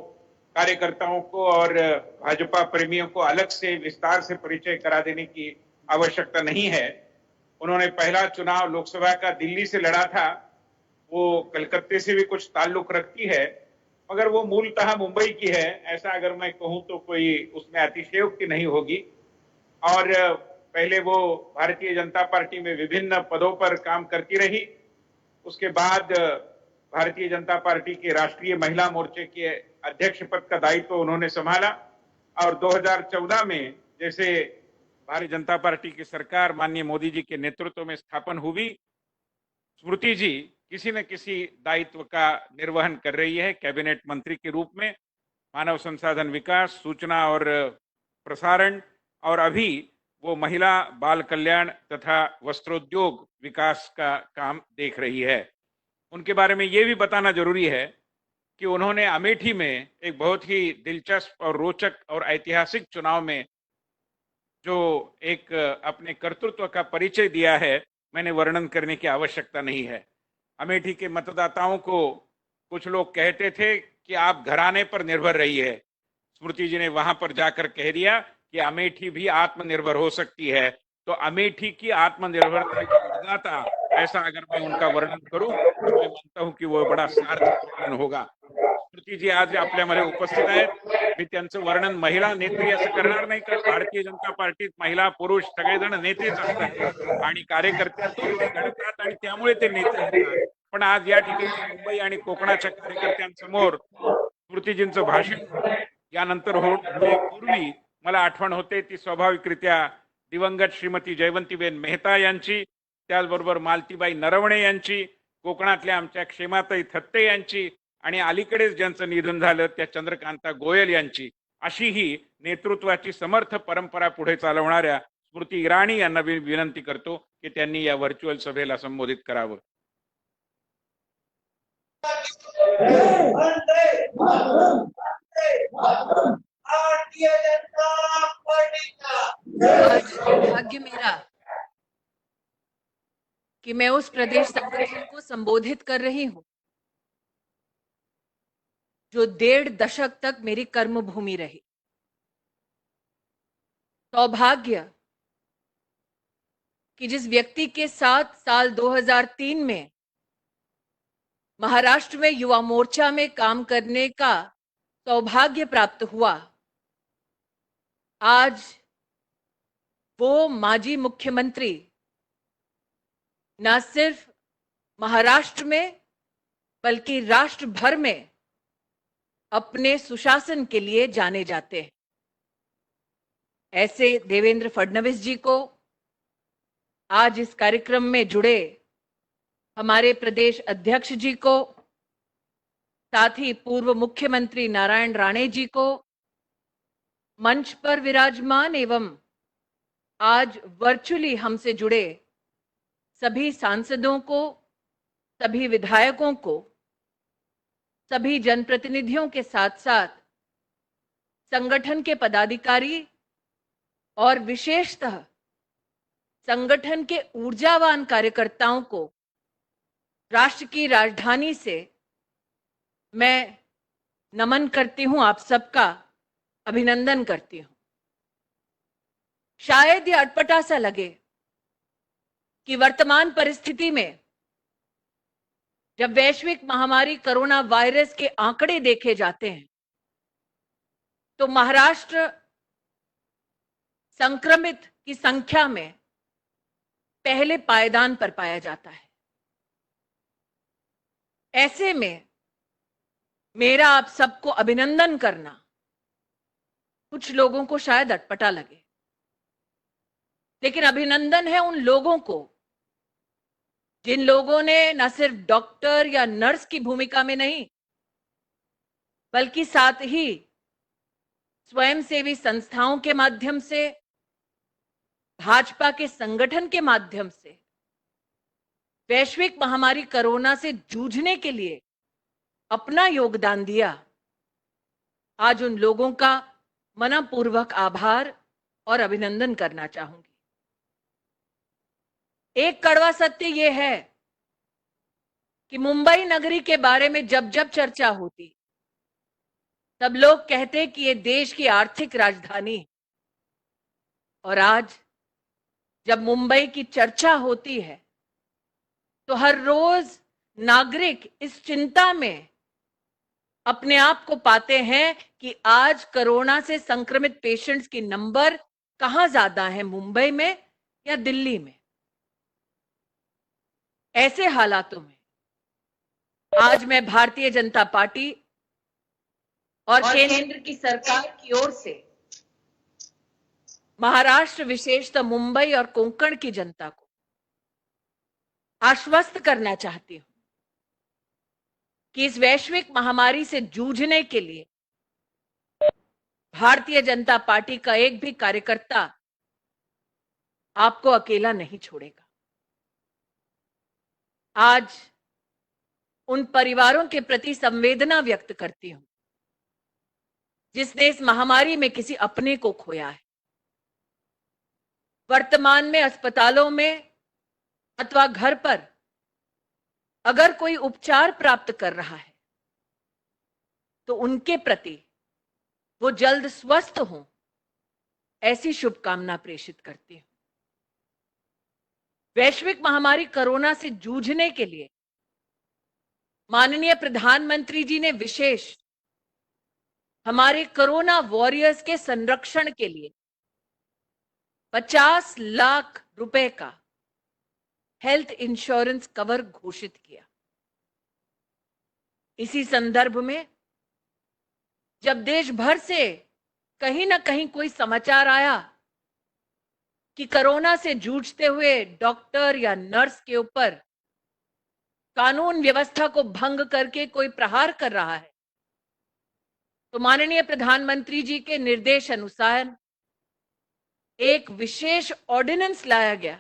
Speaker 5: कार्यकर्ताओं को और भाजपा प्रेमियों को अलग से विस्तार से परिचय करा देने की आवश्यकता नहीं है. उन्होंने पहला चुनाव लोकसभा का दिल्ली से लड़ा था, वो कलकत्ते से भी कुछ ताल्लुक रखती है, मगर वो मूलतः मुंबई की है, ऐसा अगर मैं कहूं तो कोई उसमें अतिशयोक्ति नहीं होगी. और पहले वो भारतीय जनता पार्टी में विभिन्न पदों पर काम करती रही. उसके बाद भारतीय जनता पार्टी के राष्ट्रीय महिला मोर्चे के अध्यक्ष पद का दायित्व उन्होंने संभाला और 2014 में जैसे भारतीय जनता पार्टी की सरकार माननीय मोदी जी के नेतृत्व में स्थापन हुई, स्मृति जी किसी न किसी दायित्व का निर्वहन कर रही है. कैबिनेट मंत्री के रूप में मानव संसाधन विकास, सूचना और प्रसारण, और अभी वो महिला बाल कल्याण तथा वस्त्रोद्योग विकास का काम देख रही है. उनके बारे में ये भी बताना जरूरी है कि उन्होंने अमेठी में एक बहुत ही दिलचस्प और रोचक और ऐतिहासिक चुनाव में जो एक अपने कर्तृत्व का परिचय दिया है, मैंने वर्णन करने की आवश्यकता नहीं है. अमेठी के मतदाताओं को कुछ लोग कहते थे कि आप घराने पर निर्भर रहिए. स्मृति जी ने वहां पर जाकर कह दिया कि अमेठी भी आत्मनिर्भर हो सकती है. तो अमेठी की आत्मनिर्भरता की निर्माता, ऐसा अगर मैं उनका वर्णन करूं तो मैं मानता हूं कि वो बड़ा सार्थक वर्णन होगा. स्मृती जी आज आपल्यामध्ये उपस्थित आहेत. मी त्यांचं वर्णन महिला नेत्री असं करणार नाही, कारण भारतीय जनता पार्टीत महिला पुरुष सगळेजण नेतेच असतात आणि कार्यकर्त्यातून ते घडतात आणि त्यामुळे ते नेते होतात. पण आज या ठिकाणी मुंबई आणि कोकणाच्या कार्यकर्त्यांसमोर स्मृतीजींचं भाषण यानंतर होण्यापूर्वी मला आठवण होते ती स्वाभाविकरित्या दिवंगत श्रीमती जयवंतीबेन मेहता यांची, त्याचबरोबर मालतीबाई नरवणे यांची, कोकणातल्या आमच्या क्षेमाताई थत्ते यांची आणि अलीकडेच ज्यांचं निधन झालं त्या चंद्रकांता गोयल यांची, अशी ही नेतृत्वाची समर्थ परंपरा पुढे चालवणाऱ्या स्मृती इराणी यांना विनंती करतो की त्यांनी या व्हर्च्युअल सभेला संबोधित करावं.
Speaker 7: आज भाग्य मेरा कि मैं उस प्रदेश संगठन को संबोधित कर रही हूं जो 1.5 दशक तक मेरी कर्मभूमि रही. सौभाग्य कि जिस व्यक्ति के साथ साल 2003 में महाराष्ट्र में युवा मोर्चा में काम करने का सौभाग्य प्राप्त हुआ, आज वो माजी मुख्यमंत्री न सिर्फ महाराष्ट्र में बल्कि राष्ट्र भर में अपने सुशासन के लिए जाने जाते हैं. ऐसे देवेंद्र फडणवीस जी को आज इस कार्यक्रम में जुड़े हमारे प्रदेश अध्यक्ष जी को, साथ ही पूर्व मुख्यमंत्री नारायण राणे जी को, मंच पर विराजमान एवं आज वर्चुअली हमसे जुड़े सभी सांसदों को, सभी विधायकों को, सभी जनप्रतिनिधियों के साथ साथ संगठन के पदाधिकारी और विशेषतः संगठन के ऊर्जावान कार्यकर्ताओं को राष्ट्र की राजधानी से मैं नमन करती हूं, आप सबका अभिनंदन करती हूं। शायद ये अटपटा सा लगे कि वर्तमान परिस्थिति में जब वैश्विक महामारी कोरोना वायरस के आंकड़े देखे जाते हैं तो महाराष्ट्र संक्रमित की संख्या में पहले पायदान पर पाया जाता है। ऐसे में मेरा आप सबको अभिनंदन करना कुछ लोगों को शायद अटपटा लगे, लेकिन अभिनंदन है उन लोगों को जिन लोगों ने न सिर्फ डॉक्टर या नर्स की भूमिका में नहीं, बल्कि साथ ही स्वयंसेवी संस्थाओं के माध्यम से, भाजपा के संगठन के माध्यम से वैश्विक महामारी कोरोना से जूझने के लिए अपना योगदान दिया। आज उन लोगों का मनपूर्वक आभार और अभिनंदन करना चाहूंगी। एक कड़वा सत्य यह है कि मुंबई नगरी के बारे में जब जब चर्चा होती तब लोग कहते कि यह देश की आर्थिक राजधानी है, और आज जब मुंबई की चर्चा होती है तो हर रोज नागरिक इस चिंता में अपने आप को पाते हैं कि आज कोरोना से संक्रमित पेशेंट्स की नंबर कहां ज्यादा है, मुंबई में या दिल्ली में। ऐसे हालातों में आज मैं भारतीय जनता पार्टी और केंद्र की सरकार की ओर से महाराष्ट्र, विशेषतः मुंबई और कोंकण की जनता को आश्वस्त करना चाहती हूं कि इस वैश्विक महामारी से जूझने के लिए भारतीय जनता पार्टी का एक भी कार्यकर्ता आपको अकेला नहीं छोड़ेगा। आज उन परिवारों के प्रति संवेदना व्यक्त करती हूं जिसने इस महामारी में किसी अपने को खोया है। वर्तमान में अस्पतालों में अथवा घर पर अगर कोई उपचार प्राप्त कर रहा है तो उनके प्रति वो जल्द स्वस्थ हों, ऐसी शुभकामना प्रेषित करती हूं। वैश्विक महामारी कोरोना से जूझने के लिए माननीय प्रधानमंत्री जी ने विशेष हमारे कोरोना वॉरियर्स के संरक्षण के लिए 50 लाख रुपए का हेल्थ इंश्योरेंस कवर घोषित किया। इसी संदर्भ में जब देश भर से कहीं ना कहीं कोई समाचार आया कि कोरोना से जूझते हुए डॉक्टर या नर्स के ऊपर कानून व्यवस्था को भंग करके कोई प्रहार कर रहा है, तो माननीय प्रधानमंत्री जी के निर्देश अनुसार एक विशेष ऑर्डिनेंस लाया गया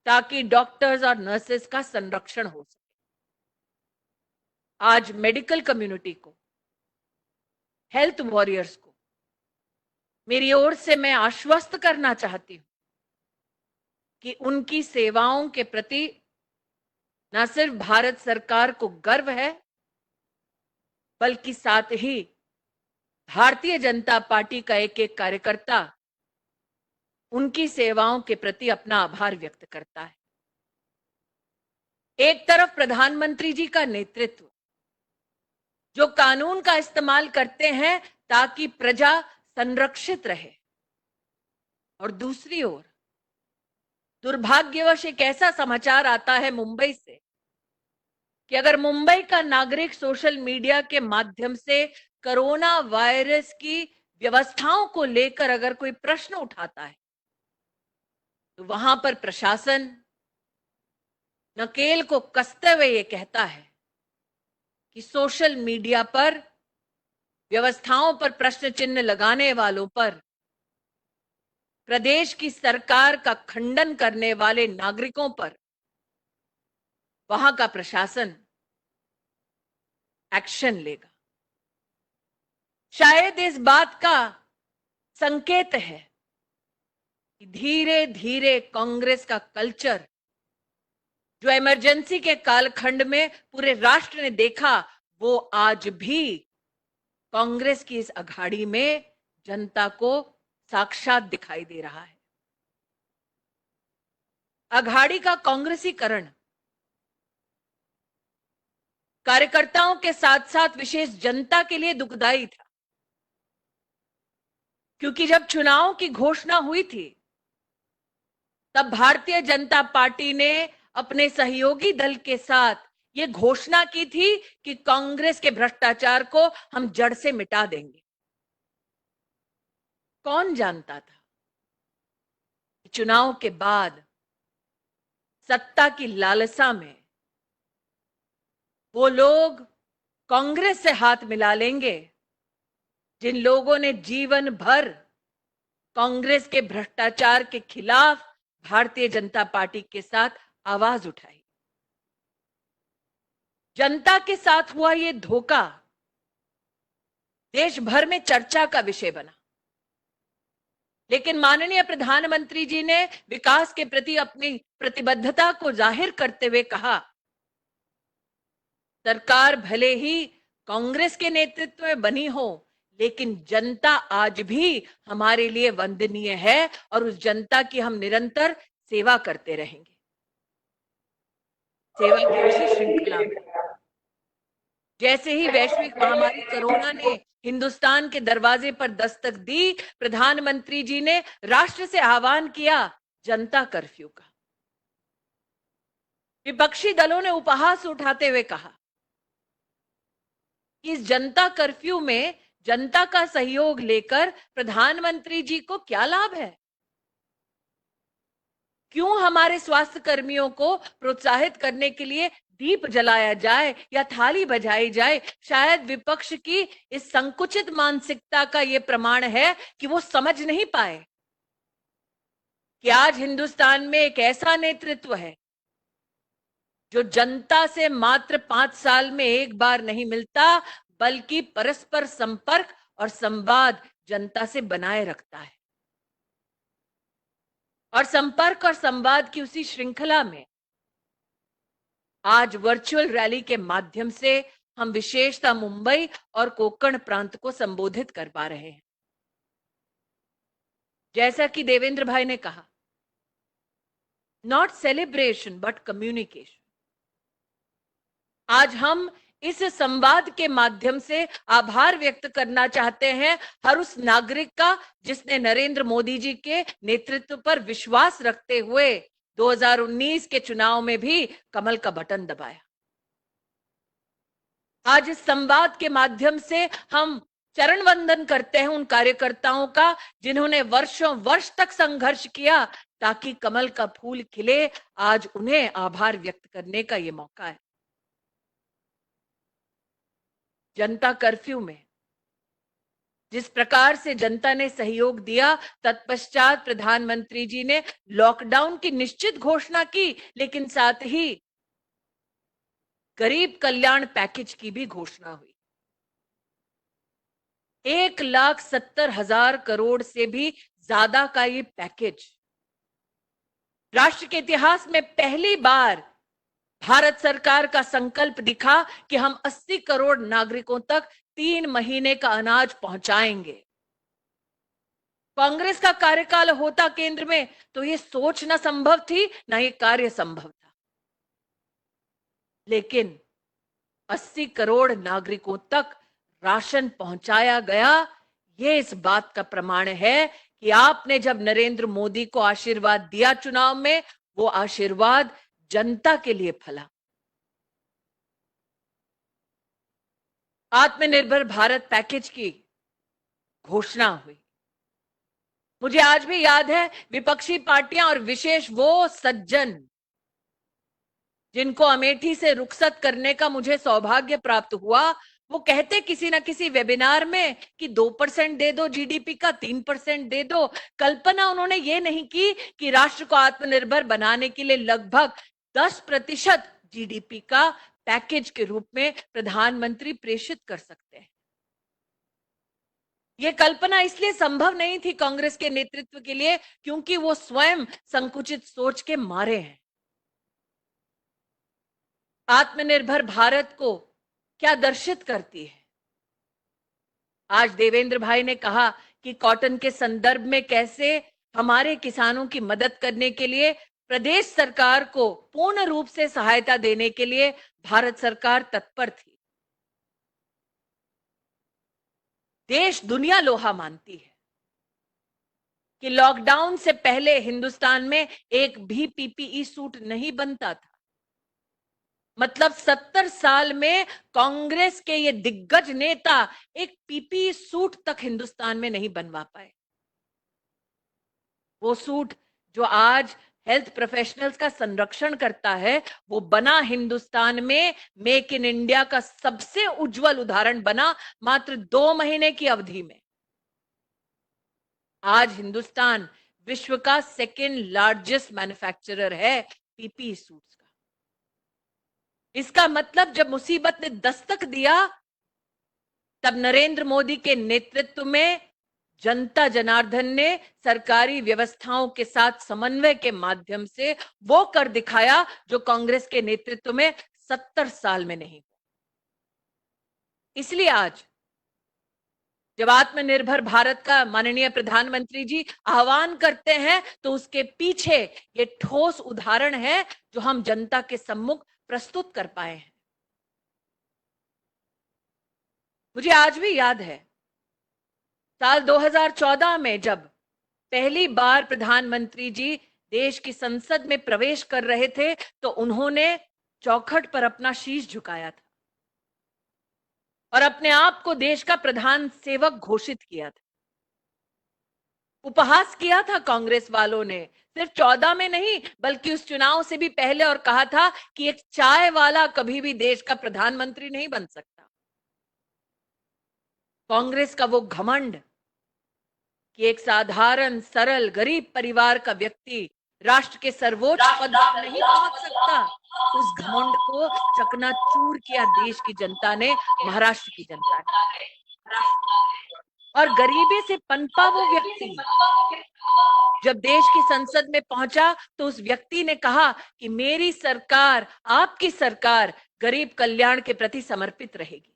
Speaker 7: ताकि डॉक्टर्स और नर्सेस का संरक्षण हो सके। आज मेडिकल कम्युनिटी को, हेल्थ वॉरियर्स को मेरी ओर से मैं आश्वस्त करना चाहती हूं कि उनकी सेवाओं के प्रति न सिर्फ भारत सरकार को गर्व है, बल्कि साथ ही भारतीय जनता पार्टी का एक एक कार्यकर्ता उनकी सेवाओं के प्रति अपना आभार व्यक्त करता है। एक तरफ प्रधानमंत्री जी का नेतृत्व जो कानून का इस्तेमाल करते हैं ताकि प्रजा संरक्षित रहे, और दूसरी ओर दुर्भाग्यवश एक ऐसा समाचार आता है मुंबई से कि अगर मुंबई का नागरिक सोशल मीडिया के माध्यम से कोरोना वायरस की व्यवस्थाओं को लेकर अगर कोई प्रश्न उठाता है तो वहां पर प्रशासन नकेल को कसते हुए ये कहता है कि सोशल मीडिया पर व्यवस्थाओं पर प्रश्न चिन्ह लगाने वालों पर, प्रदेश की सरकार का खंडन करने वाले नागरिकों पर वहां का प्रशासन एक्शन लेगा। शायद इस बात का संकेत है कि धीरे धीरे कांग्रेस का कल्चर जो इमरजेंसी के कालखंड में पूरे राष्ट्र ने देखा, वो आज भी कांग्रेस की इस अघाड़ी में जनता को साक्षात दिखाई दे रहा है। अघाड़ी का कांग्रेसीकरण कार्यकर्ताओं के साथ साथ विशेष जनता के लिए दुखदाई था, क्योंकि जब चुनाव की घोषणा हुई थी तब भारतीय जनता पार्टी ने अपने सहयोगी दल के साथ ये घोषणा की थी कि कांग्रेस के भ्रष्टाचार को हम जड़ से मिटा देंगे। कौन जानता था कि चुनाव के बाद सत्ता की लालसा में वो लोग कांग्रेस से हाथ मिला लेंगे जिन लोगों ने जीवन भर कांग्रेस के भ्रष्टाचार के खिलाफ भारतीय जनता पार्टी के साथ आवाज उठाई। जनता के साथ हुआ ये धोखा देश भर में चर्चा का विषय बना, लेकिन माननीय प्रधानमंत्री जी ने विकास के प्रति अपनी प्रतिबद्धता को जाहिर करते हुए कहा, सरकार भले ही कांग्रेस के नेतृत्व में बनी हो, लेकिन जनता आज भी हमारे लिए वंदनीय है और उस जनता की हम निरंतर सेवा करते रहेंगे। सेवा की उसी श्रृंखला में जैसे ही वैश्विक महामारी कोरोना ने हिंदुस्तान के दरवाजे पर दस्तक दी, प्रधानमंत्री जी ने राष्ट्र से आह्वान किया जनता कर्फ्यू का। विपक्षी दलों ने उपहास उठाते हुए कहा कि इस जनता कर्फ्यू में जनता का सहयोग लेकर प्रधानमंत्री जी को क्या लाभ है? क्यों हमारे स्वास्थ्य कर्मियों को प्रोत्साहित करने के लिए दीप जलाया जाए या थाली बजाई जाए? शायद विपक्ष की इस संकुचित मानसिकता का यह प्रमाण है कि वो समझ नहीं पाए कि आज हिंदुस्तान में एक ऐसा नेतृत्व है जो जनता से मात्र 5 साल में एक बार नहीं मिलता, बल्कि परस्पर संपर्क और संवाद जनता से बनाए रखता है। और संपर्क और संवाद की उसी श्रृंखला में आज वर्चुअल रैली के माध्यम से हम विशेषतः मुंबई और कोंकण प्रांत को संबोधित कर पा रहे हैं। जैसा कि देवेंद्र भाई ने कहा, नॉट सेलिब्रेशन बट कम्युनिकेशन। आज हम इस संवाद के माध्यम से आभार व्यक्त करना चाहते हैं हर उस नागरिक का जिसने नरेंद्र मोदी जी के नेतृत्व पर विश्वास रखते हुए 2019 के चुनाव में भी कमल का बटन दबाया। आज इस संवाद के माध्यम से हम चरण वंदन करते हैं उन कार्यकर्ताओं का जिन्होंने वर्षों वर्ष तक संघर्ष किया ताकि कमल का फूल खिले। आज उन्हें आभार व्यक्त करने का ये मौका है। जनता कर्फ्यू में जिस प्रकार से जनता ने सहयोग दिया, तत्पश्चात प्रधानमंत्री जी ने लॉकडाउन की निश्चित घोषणा की, लेकिन साथ ही गरीब कल्याण पैकेज की भी घोषणा हुई। 1,70,000 करोड़ से भी ज्यादा का ये पैकेज राष्ट्र के इतिहास में पहली बार भारत सरकार का संकल्प दिखा कि हम 80 करोड़ नागरिकों तक 3 महीने का अनाज पहुंचाएंगे। कांग्रेस का कार्यकाल होता केंद्र में तो ये सोच ना संभव थी, ना ये कार्य संभव था, लेकिन 80 करोड़ नागरिकों तक राशन पहुंचाया गया। ये इस बात का प्रमाण है कि आपने जब नरेंद्र मोदी को आशीर्वाद दिया चुनाव में, वो आशीर्वाद जनता के लिए फला। आत्मनिर्भर भारत पैकेज की घोषणा हुई। मुझे आज भी याद है विपक्षी पार्टियां और विशेष वो सज्जन जिनको अमेठी से रुखसत करने का मुझे सौभाग्य प्राप्त हुआ, वो कहते किसी ना किसी वेबिनार में कि 2% दे दो जीडीपी का, 3% दे दो। कल्पना उन्होंने ये नहीं की कि राष्ट्र को आत्मनिर्भर बनाने के लिए लगभग 10% जीडीपी का पैकेज के रूप में प्रधानमंत्री प्रेषित कर सकते हैं। ये कल्पना इसलिए संभव नहीं थी कांग्रेस के नेतृत्व के लिए क्योंकि वो स्वयं संकुचित सोच के मारे हैं। आत्मनिर्भर भारत को क्या दर्शित करती है? आज देवेंद्र भाई ने कहा कि कॉटन के संदर्भ में कैसे हमारे किसानों की मदद करने के लिए प्रदेश सरकार को पूर्ण रूप से सहायता देने के लिए भारत सरकार तत्पर थी। देश दुनिया लोहा मानती है कि लॉकडाउन से पहले हिंदुस्तान में एक भी पीपीई सूट नहीं बनता था। मतलब 70 साल में कांग्रेस के ये दिग्गज नेता एक पीपीई सूट तक हिंदुस्तान में नहीं बनवा पाए। वो सूट जो आज हेल्थ प्रोफेशनल्स का संरक्षण करता है, वो बना हिंदुस्तान में मेक इन इंडिया का सबसे उज्जवल उदाहरण बना मात्र 2 महीने की अवधि में। आज हिंदुस्तान विश्व का सेकेंड लार्जेस्ट मैन्युफैक्चरर है पीपीई सूट्स का। इसका मतलब जब मुसीबत ने दस्तक दिया, तब नरेंद्र मोदी के नेतृत्व में जनता जनार्दन ने सरकारी व्यवस्थाओं के साथ समन्वय के माध्यम से वो कर दिखाया जो कांग्रेस के नेतृत्व में 70 साल में नहीं हुआ। इसलिए आज जब आत्मनिर्भर भारत का माननीय प्रधानमंत्री जी आह्वान करते हैं, तो उसके पीछे ये ठोस उदाहरण है जो हम जनता के सम्मुख प्रस्तुत कर पाए हैं। मुझे आज भी याद है साल 2014 में जब पहली बार प्रधानमंत्री जी देश की संसद में प्रवेश कर रहे थे, तो उन्होंने चौखट पर अपना शीश झुकाया था और अपने आप को देश का प्रधान सेवक घोषित किया था। उपहास किया था कांग्रेस वालों ने, सिर्फ 14 में नहीं बल्कि उस चुनाव से भी पहले, और कहा था कि एक चाय वाला कभी भी देश का प्रधानमंत्री नहीं बन सकता। कांग्रेस का वो घमंड कि एक साधारण सरल गरीब परिवार का व्यक्ति राष्ट्र के सर्वोच्च पद पर नहीं पहुंच सकता, उस घमंड को चकनाचूर किया देश की जनता ने, महाराष्ट्र की जनता ने। और गरीबी से पनपा वो व्यक्ति जब देश की संसद में पहुंचा, तो उस व्यक्ति ने कहा कि मेरी सरकार, आपकी सरकार गरीब कल्याण के प्रति समर्पित रहेगी।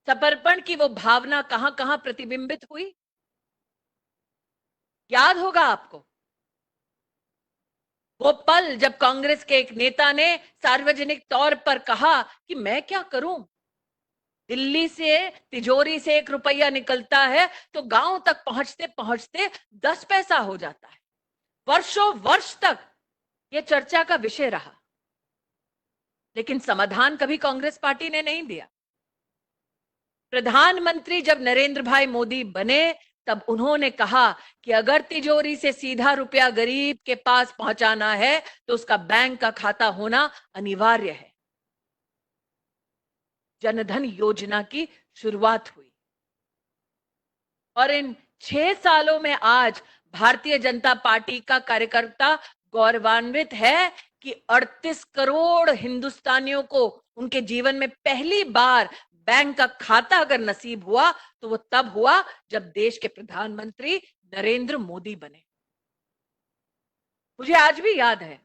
Speaker 7: समर्पण की वो भावना कहां कहां प्रतिबिंबित हुई, याद होगा आपको वो पल जब कांग्रेस के एक नेता ने सार्वजनिक तौर पर कहा कि मैं क्या करूं, दिल्ली से तिजोरी से 1 रुपया निकलता है तो गांव तक पहुंचते पहुंचते 10 पैसा हो जाता है। वर्षों वर्ष तक यह चर्चा का विषय रहा, लेकिन समाधान कभी कांग्रेस पार्टी ने नहीं दिया। प्रधानमंत्री जब नरेंद्र भाई मोदी बने, तब उन्होंने कहा कि अगर तिजोरी से सीधा रुपया गरीब के पास पहुंचाना है तो उसका बैंक का खाता होना अनिवार्य है। जनधन योजना की शुरुआत हुई और इन 6 सालों में आज भारतीय जनता पार्टी का कार्यकर्ता गौरवान्वित है कि 38 करोड़ हिंदुस्तानियों को उनके जीवन में पहली बार बैंक का खाता अगर नसीब हुआ तो वो तब हुआ जब देश के प्रधानमंत्री नरेंद्र मोदी बने। मुझे आज भी याद है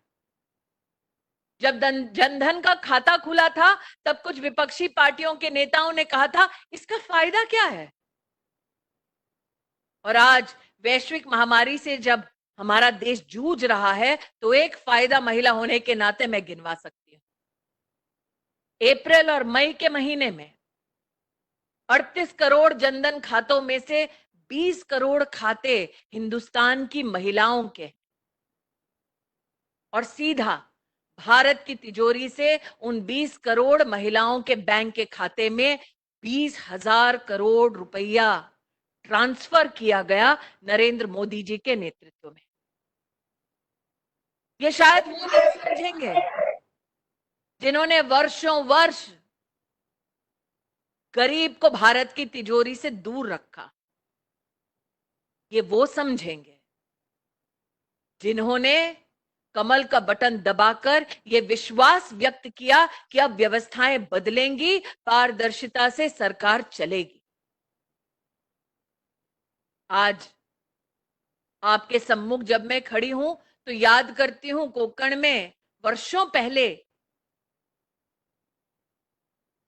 Speaker 7: जब जनधन का खाता खुला था, तब कुछ विपक्षी पार्टियों के नेताओं ने कहा था इसका फायदा क्या है। और आज वैश्विक महामारी से जब हमारा देश जूझ रहा है, तो एक फायदा महिला होने के नाते मैं गिनवा सकती हूं। अप्रैल और मई के महीने में 38 करोड़ जनधन खातों में से 20 करोड़ खाते हिंदुस्तान की महिलाओं के, और सीधा भारत की तिजोरी से उन 20 करोड़ महिलाओं के बैंक के खाते में 20,000 करोड़ रुपया ट्रांसफर किया गया नरेंद्र मोदी जी के नेतृत्व में। ये शायद वो लोग समझेंगे जिन्होंने वर्षों वर्ष गरीब को भारत की तिजोरी से दूर रखा। ये वो समझेंगे जिन्होंने कमल का बटन दबाकर ये विश्वास व्यक्त किया कि अब व्यवस्थाएं बदलेंगी, पारदर्शिता से सरकार चलेगी। आज आपके सम्मुख जब मैं खड़ी हूं तो याद करती हूं कोंकण में वर्षों पहले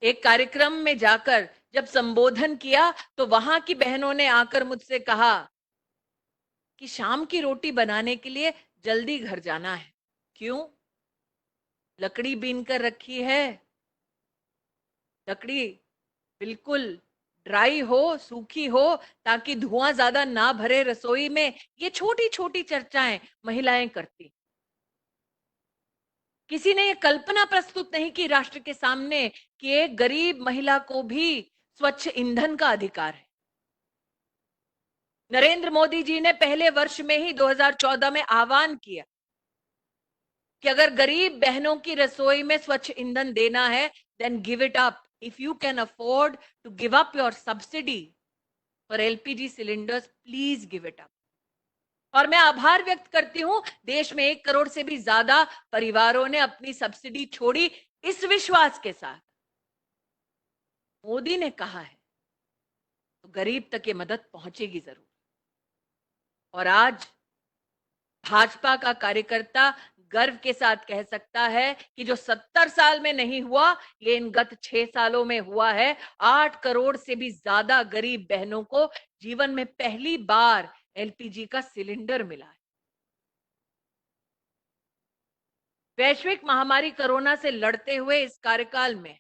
Speaker 7: एक कार्यक्रम में जाकर जब संबोधन किया तो वहां की बहनों ने आकर मुझसे कहा कि शाम की रोटी बनाने के लिए जल्दी घर जाना है। क्यों? लकड़ी बीन कर रखी है, लकड़ी बिल्कुल ड्राई हो, सूखी हो, ताकि धुआं ज्यादा ना भरे रसोई में। ये छोटी छोटी चर्चाएं महिलाएं करती। किसी ने ये कल्पना प्रस्तुत नहीं की राष्ट्र के सामने कि एक गरीब महिला को भी स्वच्छ ईंधन का अधिकार है। नरेंद्र मोदी जी ने पहले वर्ष में ही 2014 में आह्वान किया कि अगर गरीब बहनों की रसोई में स्वच्छ ईंधन देना है, then give it up. If you can afford to give up your subsidy for LPG cylinders, please give it up. और मैं आभार व्यक्त करती हूं, देश में 1 करोड़ से भी ज्यादा परिवारों ने अपनी सब्सिडी छोड़ी, इस विश्वास के साथ मोदी ने कहा है तो गरीब तक ये मदद पहुंचेगी जरूर। और आज भाजपा का कार्यकर्ता गर्व के साथ कह सकता है कि जो 70 साल में नहीं हुआ, ये इन गत 6 सालों में हुआ है। 8 करोड़ से भी ज्यादा गरीब बहनों को जीवन में पहली बार एलपीजी का सिलेंडर मिला है। वैश्विक महामारी कोरोना से लड़ते हुए इस कार्यकाल में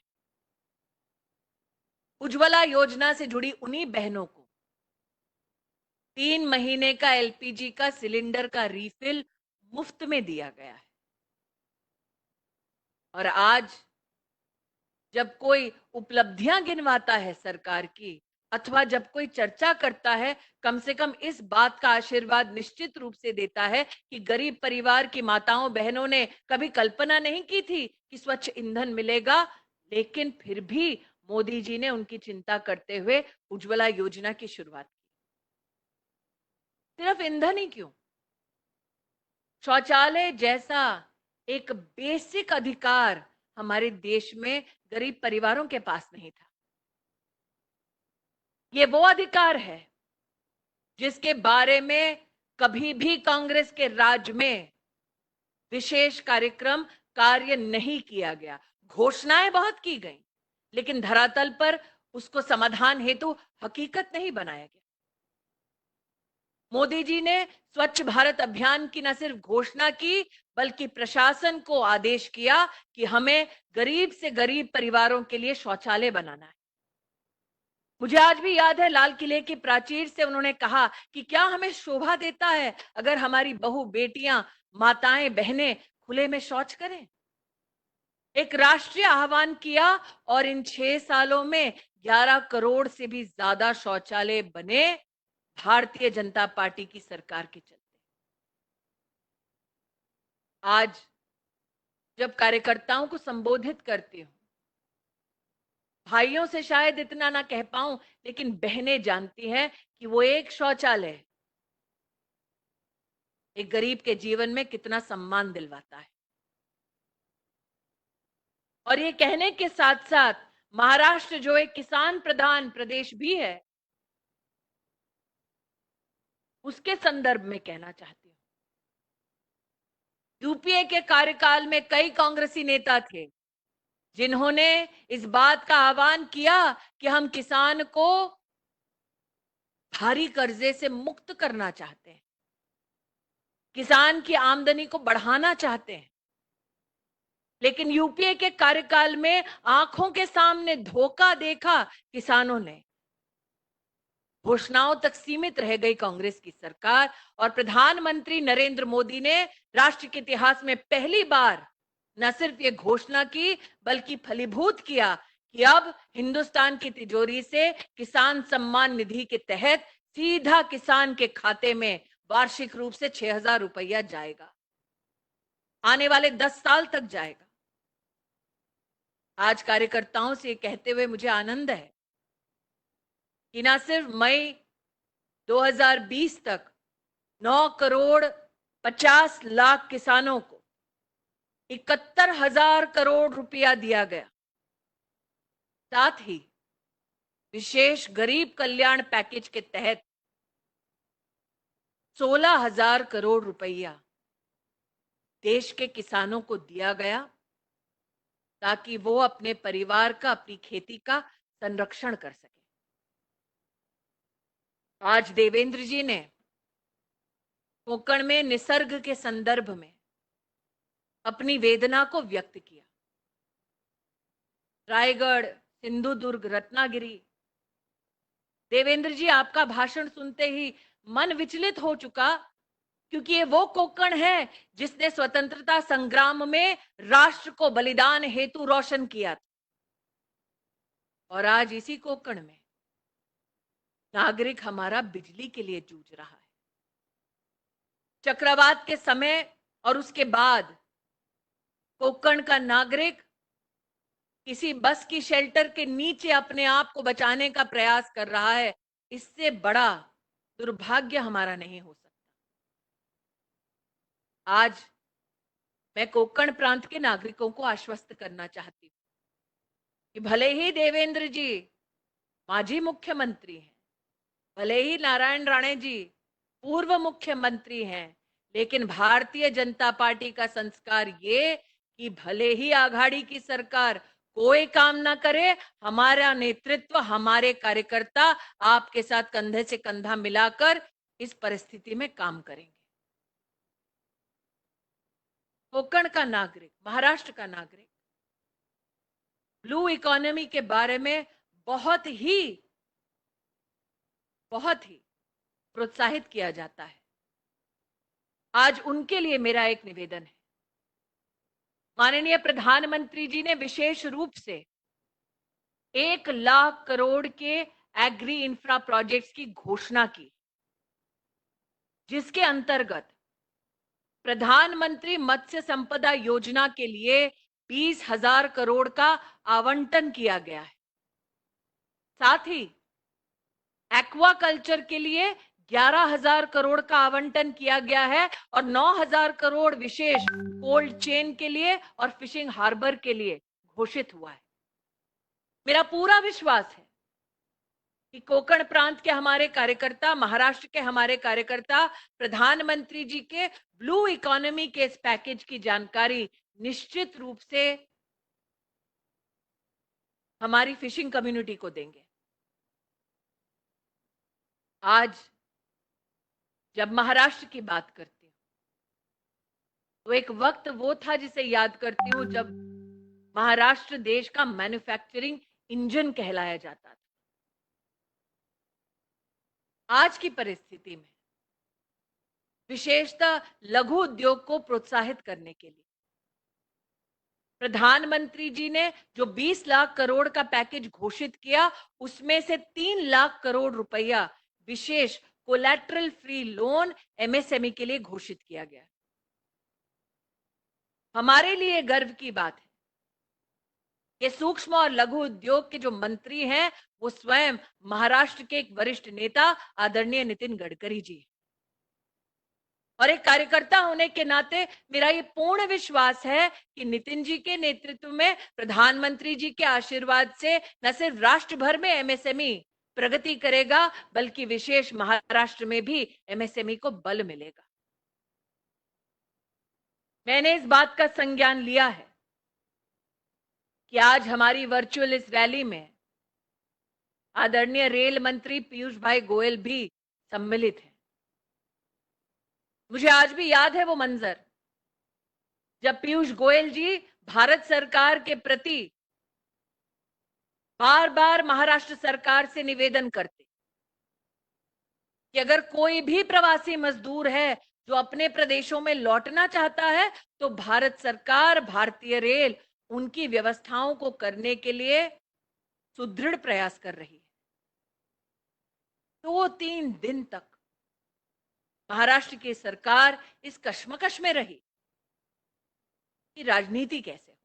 Speaker 7: उज्ज्वला योजना से जुड़ी उन्हीं बहनों को 3 महीने का एलपीजी का सिलेंडर का रिफिल मुफ्त में दिया गया है। और आज जब कोई उपलब्धियां गिनवाता है सरकार की, अथवा जब कोई चर्चा करता है, कम से कम इस बात का आशीर्वाद निश्चित रूप से देता है कि गरीब परिवार की माताओं बहनों ने कभी कल्पना नहीं की थी कि स्वच्छ ईंधन मिलेगा, लेकिन फिर भी मोदी जी ने उनकी चिंता करते हुए उज्ज्वला योजना की शुरुआत की। सिर्फ ईंधन ही क्यों, शौचालय जैसा एक बेसिक अधिकार हमारे देश में गरीब परिवारों के पास नहीं था। ये वो अधिकार है जिसके बारे में कभी भी कांग्रेस के राज में विशेष कार्यक्रम कार्य नहीं किया गया। घोषणाएं बहुत की गई, लेकिन धरातल पर उसको समाधान हेतु हकीकत नहीं बनाया गया। मोदी जी ने स्वच्छ भारत अभियान की न सिर्फ घोषणा की, बल्कि प्रशासन को आदेश किया कि हमें गरीब से गरीब परिवारों के लिए शौचालय बनाना है। मुझे आज भी याद है, लाल किले की प्राचीर से उन्होंने कहा कि क्या हमें शोभा देता है अगर हमारी बहू बेटियां, माताएं, बहनें खुले में शौच करें। एक राष्ट्रीय आह्वान किया और इन 6 सालों में 11 करोड़ से भी ज्यादा शौचालय बने, भारतीय जनता पार्टी की सरकार के चलते। आज जब कार्यकर्ताओं को संबोधित करती हूं, भाइयों से शायद इतना ना कह पाऊं, लेकिन बहनें जानती हैं कि वो एक शौचालय एक गरीब के जीवन में कितना सम्मान दिलवाता है। और ये कहने के साथ साथ महाराष्ट्र जो एक किसान प्रधान प्रदेश भी है, उसके संदर्भ में कहना चाहती हूं, यूपीए के कार्यकाल में कई कांग्रेसी नेता थे जिन्होंने इस बात का आह्वान किया कि हम किसान को भारी कर्जे से मुक्त करना चाहते हैं, किसान की आमदनी को बढ़ाना चाहते हैं। लेकिन यूपीए के कार्यकाल में आंखों के सामने धोखा देखा किसानों ने। घोषणाओं तक सीमित रह गई कांग्रेस की सरकार, और प्रधानमंत्री नरेंद्र मोदी ने राष्ट्र के इतिहास में पहली बार न सिर्फ ये घोषणा की, बल्कि फलीभूत किया कि अब हिंदुस्तान की तिजोरी से किसान सम्मान निधि के तहत सीधा किसान के खाते में वार्षिक रूप से 6,000 रुपया जाएगा, आने वाले 10 साल तक जाएगा। आज कार्यकर्ताओं से कहते हुए मुझे आनंद है कि न सिर्फ मई 2020 तक 9 करोड़ 50 लाख किसानों को 71,000 करोड़ रुपया दिया गया, साथ ही विशेष गरीब कल्याण पैकेज के तहत 16,000 करोड़ रुपया देश के किसानों को दिया गया ताकि वो अपने परिवार का, अपनी खेती का संरक्षण कर सके। आज देवेंद्र जी ने कोंकण में निसर्ग के संदर्भ में अपनी वेदना को व्यक्त किया। रायगढ़, सिंधुदुर्ग, रत्नागिरी, देवेंद्र जी आपका भाषण सुनते ही मन विचलित हो चुका, क्योंकि ये वो कोंकण है जिसने स्वतंत्रता संग्राम में राष्ट्र को बलिदान हेतु रोशन किया था। और आज इसी कोंकण में नागरिक हमारा बिजली के लिए जूझ रहा है। चक्रवात के समय और उसके बाद कोंकण का नागरिक किसी बस की शेल्टर के नीचे अपने आप को बचाने का प्रयास कर रहा है। इससे बड़ा दुर्भाग्य हमारा नहीं हो सकता। आज मैं कोंकण प्रांत के नागरिकों को आश्वस्त करना चाहती हूं कि भले ही देवेंद्र जी माजी मुख्यमंत्री हैं, भले ही नारायण राणे जी पूर्व मुख्यमंत्री हैं, लेकिन भारतीय जनता पार्टी का संस्कार ये कि भले ही आघाड़ी की सरकार कोई काम ना करे, हमारा नेतृत्व, हमारे कार्यकर्ता आपके साथ कंधे से कंधा मिलाकर इस परिस्थिति में काम करेंगे। कोंकण का नागरिक, महाराष्ट्र का नागरिक ब्लू इकोनॉमी के बारे में बहुत ही प्रोत्साहित किया जाता है। आज उनके लिए मेरा एक निवेदन है। माननीय प्रधानमंत्री जी ने विशेष रूप से 1 लाख करोड़ के एग्री इंफ्रा प्रोजेक्ट्स की घोषणा की, जिसके अंतर्गत प्रधानमंत्री मत्स्य संपदा योजना के लिए 20,000 करोड़ का आवंटन किया गया है। साथ ही एक्वाकल्चर के लिए 11,000 करोड़ का आवंटन किया गया है और 9,000 करोड़ विशेष कोल्ड चेन के लिए और फिशिंग हार्बर के लिए घोषित हुआ है। मेरा पूरा विश्वास है कि कोंकण प्रांत के हमारे कार्यकर्ता, महाराष्ट्र के हमारे कार्यकर्ता प्रधानमंत्री जी के ब्लू इकोनॉमी के इस पैकेज की जानकारी निश्चित रूप से हमारी फिशिंग कम्युनिटी को देंगे। आज जब महाराष्ट्र की बात करती हूं तो एक वक्त वो था जिसे याद करती हूं जब महाराष्ट्र देश का मैन्युफैक्चरिंग इंजन कहलाया जाता था। आज की परिस्थिति में विशेषतः लघु उद्योग को प्रोत्साहित करने के लिए प्रधानमंत्री जी ने जो 20 लाख करोड़ का पैकेज घोषित किया, उसमें से 3 लाख करोड़ रुपया विशेष कोलैटरल फ्री लोन एमएसएमई के लिए घोषित किया गया। हमारे लिए गर्व की बात है कि सूक्ष्म और लघु उद्योग के जो मंत्री हैं वो स्वयं महाराष्ट्र के एक वरिष्ठ नेता आदरणीय नितिन गडकरी जी। और एक कार्यकर्ता होने के नाते मेरा ये पूर्ण विश्वास है कि नितिन जी के नेतृत्व में, प्रधानमंत्री जी के आशीर्वाद से न सिर्फ राष्ट्र भर में एमएसएमई प्रगति करेगा, बल्कि विशेष महाराष्ट्र में भी एमएसएमई को बल मिलेगा। मैंने इस बात का संज्ञान लिया है कि आज हमारी वर्चुअल इस रैली में आदरणीय रेल मंत्री पीयूष भाई गोयल भी सम्मिलित हैं। मुझे आज भी याद है वो मंजर जब पीयूष गोयल जी भारत सरकार के प्रति बार बार महाराष्ट्र सरकार से निवेदन करते कि अगर कोई भी प्रवासी मजदूर है जो अपने प्रदेशों में लौटना चाहता है तो भारत सरकार, भारतीय रेल उनकी व्यवस्थाओं को करने के लिए सुदृढ़ प्रयास कर रही है। 2-3 दिन तक महाराष्ट्र की सरकार इस कश्मकश में रही कि राजनीति कैसे हो।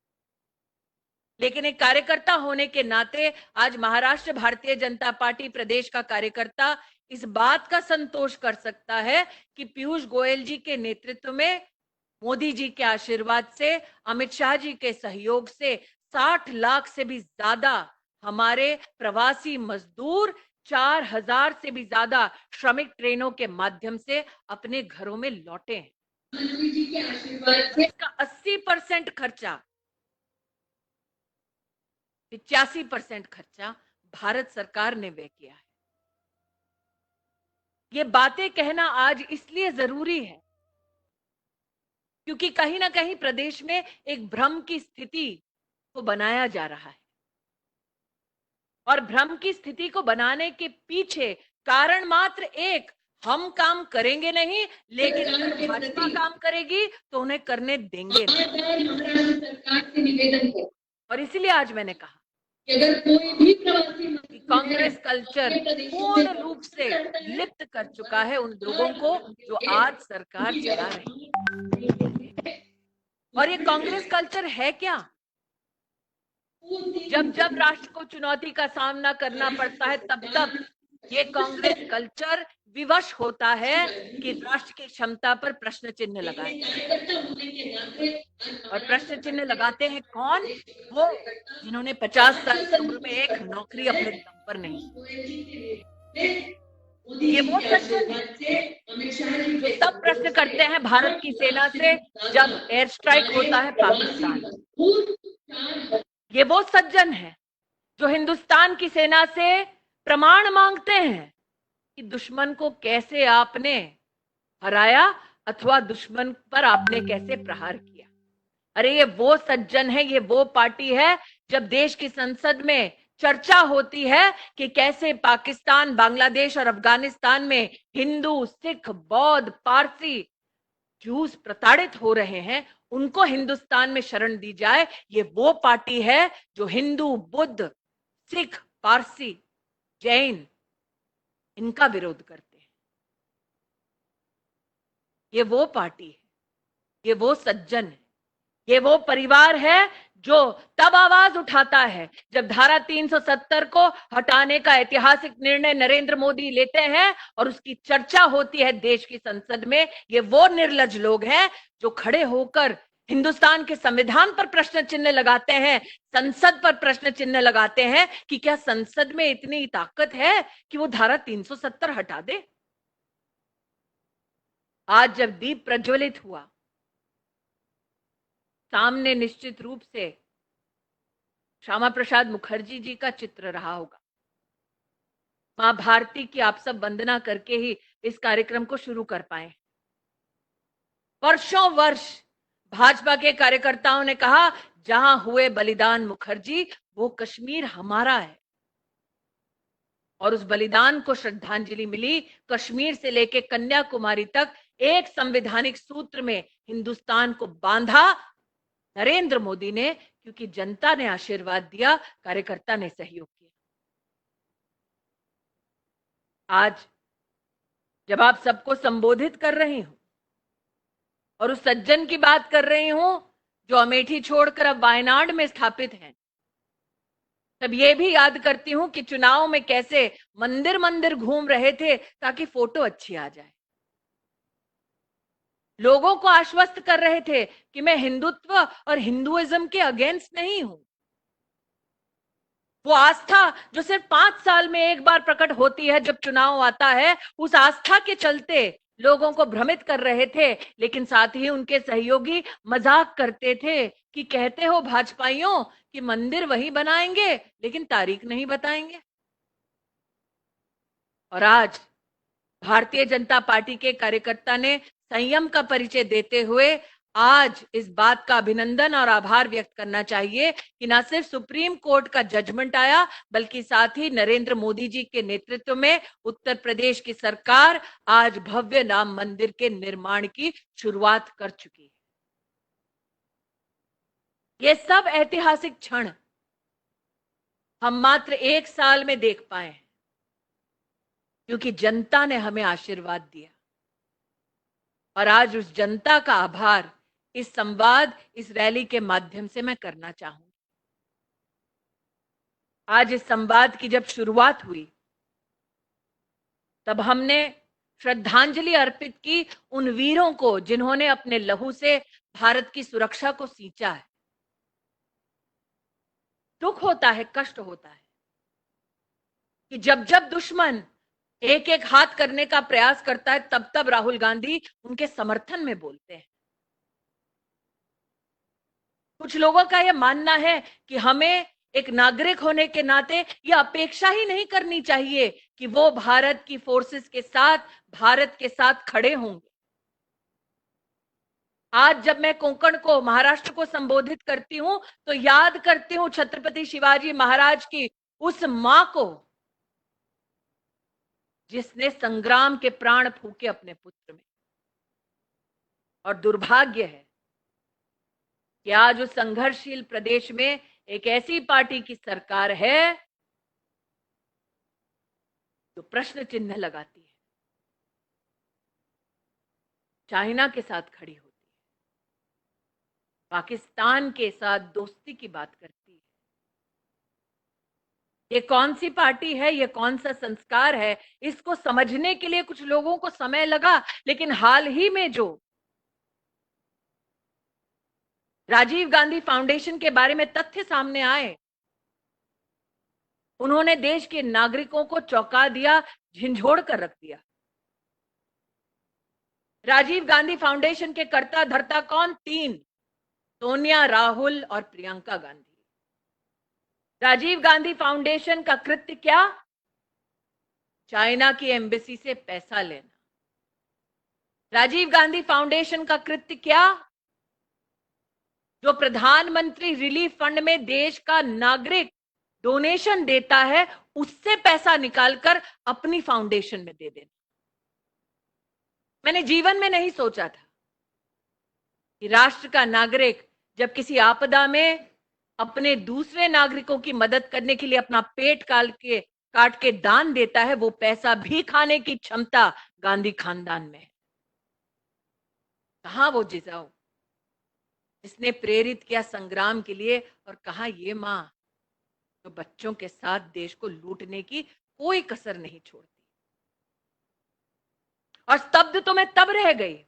Speaker 7: लेकिन एक कार्यकर्ता होने के नाते आज महाराष्ट्र भारतीय जनता पार्टी प्रदेश का कार्यकर्ता इस बात का संतोष कर सकता है कि पीयूष गोयल जी के नेतृत्व में, मोदी जी के आशीर्वाद से, अमित शाह जी के सहयोग से 60 लाख से भी ज्यादा हमारे प्रवासी मजदूर 4,000 से भी ज्यादा श्रमिक ट्रेनों के माध्यम से अपने घरों में लौटे हैं। इसका 80% खर्चा, 85% खर्चा भारत सरकार ने व्यय किया है। ये बातें कहना आज इसलिए जरूरी है क्योंकि कहीं ना कहीं प्रदेश में एक भ्रम की स्थिति को बनाया जा रहा है, और भ्रम की स्थिति को बनाने के पीछे कारण मात्र एक, हम काम करेंगे नहीं, लेकिन अगर भाजपा काम करेगी तो उन्हें करने देंगे नहीं। और इसीलिए आज मैंने कहा
Speaker 8: अगर कोई भी प्रवासी
Speaker 7: कि कांग्रेस कल्चर पूर्ण रूप से लिप्त कर चुका है उन लोगों को जो आज सरकार चला रही है। और ये कांग्रेस कल्चर है क्या? जब जब राष्ट्र को चुनौती का सामना करना पड़ता है तब तब ये कांग्रेस कल्चर विवश होता है कि राष्ट्र की क्षमता पर प्रश्न चिन्ह लगाए। और प्रश्न चिन्ह लगाते हैं कौन? वो जिन्होंने 50 साल की उम्र में एक नौकरी अपने दम पर नहीं। ये वो सज्जन है जो सब प्रश्न करते हैं भारत की सेना से जब एयर स्ट्राइक होता है पाकिस्तान। ये वो सज्जन है जो हिंदुस्तान की सेना से प्रमाण मांगते हैं कि दुश्मन को कैसे आपने हराया अथवा दुश्मन पर आपने कैसे प्रहार किया। अरे ये वो सज्जन है, ये वो पार्टी है जब देश की संसद में चर्चा होती है कि कैसे पाकिस्तान, बांग्लादेश और अफगानिस्तान में हिंदू, सिख, बौद्ध, पारसी, जूस प्रताड़ित हो रहे हैं, उनको हिंदुस्तान में शरण दी जाए। ये वो पार्टी है जो हिंदू, बुद्ध, सिख, पारसी, जैन इनका विरोध करते हैं। ये वो पार्टी है, ये वो सज्जन है, ये वो परिवार है जो तब आवाज उठाता है जब धारा 370 को हटाने का ऐतिहासिक निर्णय नरेंद्र मोदी लेते हैं और उसकी चर्चा होती है देश की संसद में। ये वो निर्लज लोग हैं जो खड़े होकर हिंदुस्तान के संविधान पर प्रश्न चिन्ह लगाते हैं, संसद पर प्रश्न चिन्ह लगाते हैं कि क्या संसद में इतनी ताकत है कि वो धारा 370 हटा दे। आज जब दीप प्रज्वलित हुआ, सामने निश्चित रूप से श्यामा प्रसाद मुखर्जी जी का चित्र रहा होगा। मां भारती की आप सब वंदना करके ही इस कार्यक्रम को शुरू कर पाए। वर्षों वर्ष भाजपा के कार्यकर्ताओं ने कहा जहां हुए बलिदान मुखर्जी वो कश्मीर हमारा है, और उस बलिदान को श्रद्धांजलि मिली। कश्मीर से लेकर कन्याकुमारी तक एक संवैधानिक सूत्र में हिंदुस्तान को बांधा नरेंद्र मोदी ने, क्योंकि जनता ने आशीर्वाद दिया, कार्यकर्ता ने सहयोग किया। आज जब आप सबको संबोधित कर रही हूं और उस सज्जन की बात कर रही हूं जो अमेठी छोड़कर अब वायनाड में स्थापित हैं, तब ये भी याद करती हूं कि चुनाव में कैसे मंदिर मंदिर घूम रहे थे ताकि फोटो अच्छी आ जाए। लोगों को आश्वस्त कर रहे थे कि मैं हिंदुत्व और हिंदुइज्म के अगेंस्ट नहीं हूं। वो आस्था जो सिर्फ 5 साल में एक बार प्रकट होती है जब चुनाव आता है, उस आस्था के चलते लोगों को भ्रमित कर रहे थे। लेकिन साथ ही उनके सहयोगी मजाक करते थे कि कहते हो भाजपाइयों कि मंदिर वही बनाएंगे लेकिन तारीख नहीं बताएंगे। और आज भारतीय जनता पार्टी के कार्यकर्ता ने संयम का परिचय देते हुए आज इस बात का अभिनंदन और आभार व्यक्त करना चाहिए कि न सिर्फ सुप्रीम कोर्ट का जजमेंट आया, बल्कि साथ ही नरेंद्र मोदी जी के नेतृत्व में उत्तर प्रदेश की सरकार आज भव्य राम मंदिर के निर्माण की शुरुआत कर चुकी है। ये सब ऐतिहासिक क्षण हम मात्र 1 साल में देख पाए हैं, क्योंकि जनता ने हमें आशीर्वाद दिया। और आज उस जनता का आभार इस संवाद, इस रैली के माध्यम से मैं करना चाहूंगी। आज इस संवाद की जब शुरुआत हुई तब हमने श्रद्धांजलि अर्पित की उन वीरों को जिन्होंने अपने लहू से भारत की सुरक्षा को सींचा है। दुख होता है, कष्ट होता है कि जब जब दुश्मन एक एक हाथ करने का प्रयास करता है तब तब राहुल गांधी उनके समर्थन में बोलते हैं। कुछ लोगों का यह मानना है कि हमें एक नागरिक होने के नाते यह अपेक्षा ही नहीं करनी चाहिए कि वो भारत की फोर्सेस के साथ, भारत के साथ खड़े होंगे। आज जब मैं कोंकण को, महाराष्ट्र को संबोधित करती हूं तो याद करती हूं छत्रपति शिवाजी महाराज की उस मां को जिसने संग्राम के प्राण फूके अपने पुत्र में। और दुर्भाग्य है कि आज उस संघर्षशील प्रदेश में एक ऐसी पार्टी की सरकार है जो प्रश्न चिन्ह लगाती है, चाइना के साथ खड़ी होती है, पाकिस्तान के साथ दोस्ती की बात करती है। ये कौन सी पार्टी है, ये कौन सा संस्कार है, इसको समझने के लिए कुछ लोगों को समय लगा। लेकिन हाल ही में जो राजीव गांधी फाउंडेशन के बारे में तथ्य सामने आए, उन्होंने देश के नागरिकों को चौंका दिया, झिंझोड़ कर रख दिया। राजीव गांधी फाउंडेशन के कर्ता धर्ता कौन? 3, सोनिया, राहुल और प्रियंका गांधी। राजीव गांधी फाउंडेशन का कृत्य क्या? चाइना की एम्बेसी से पैसा लेना। राजीव गांधी फाउंडेशन का कृत्य क्या? जो प्रधानमंत्री रिलीफ फंड में देश का नागरिक डोनेशन देता है उससे पैसा निकालकर अपनी फाउंडेशन में दे देना। मैंने जीवन में नहीं सोचा था कि राष्ट्र का नागरिक जब किसी आपदा में अपने दूसरे नागरिकों की मदद करने के लिए अपना पेट काट के दान देता है, वो पैसा भी खाने की क्षमता गांधी खानदान में है। कहां वो जिजाऊ जिसने प्रेरित किया संग्राम के लिए, और कहा ये मां जो बच्चों के साथ देश को लूटने की कोई कसर नहीं छोड़ती। और स्तब्ध तो मैं तब रह गई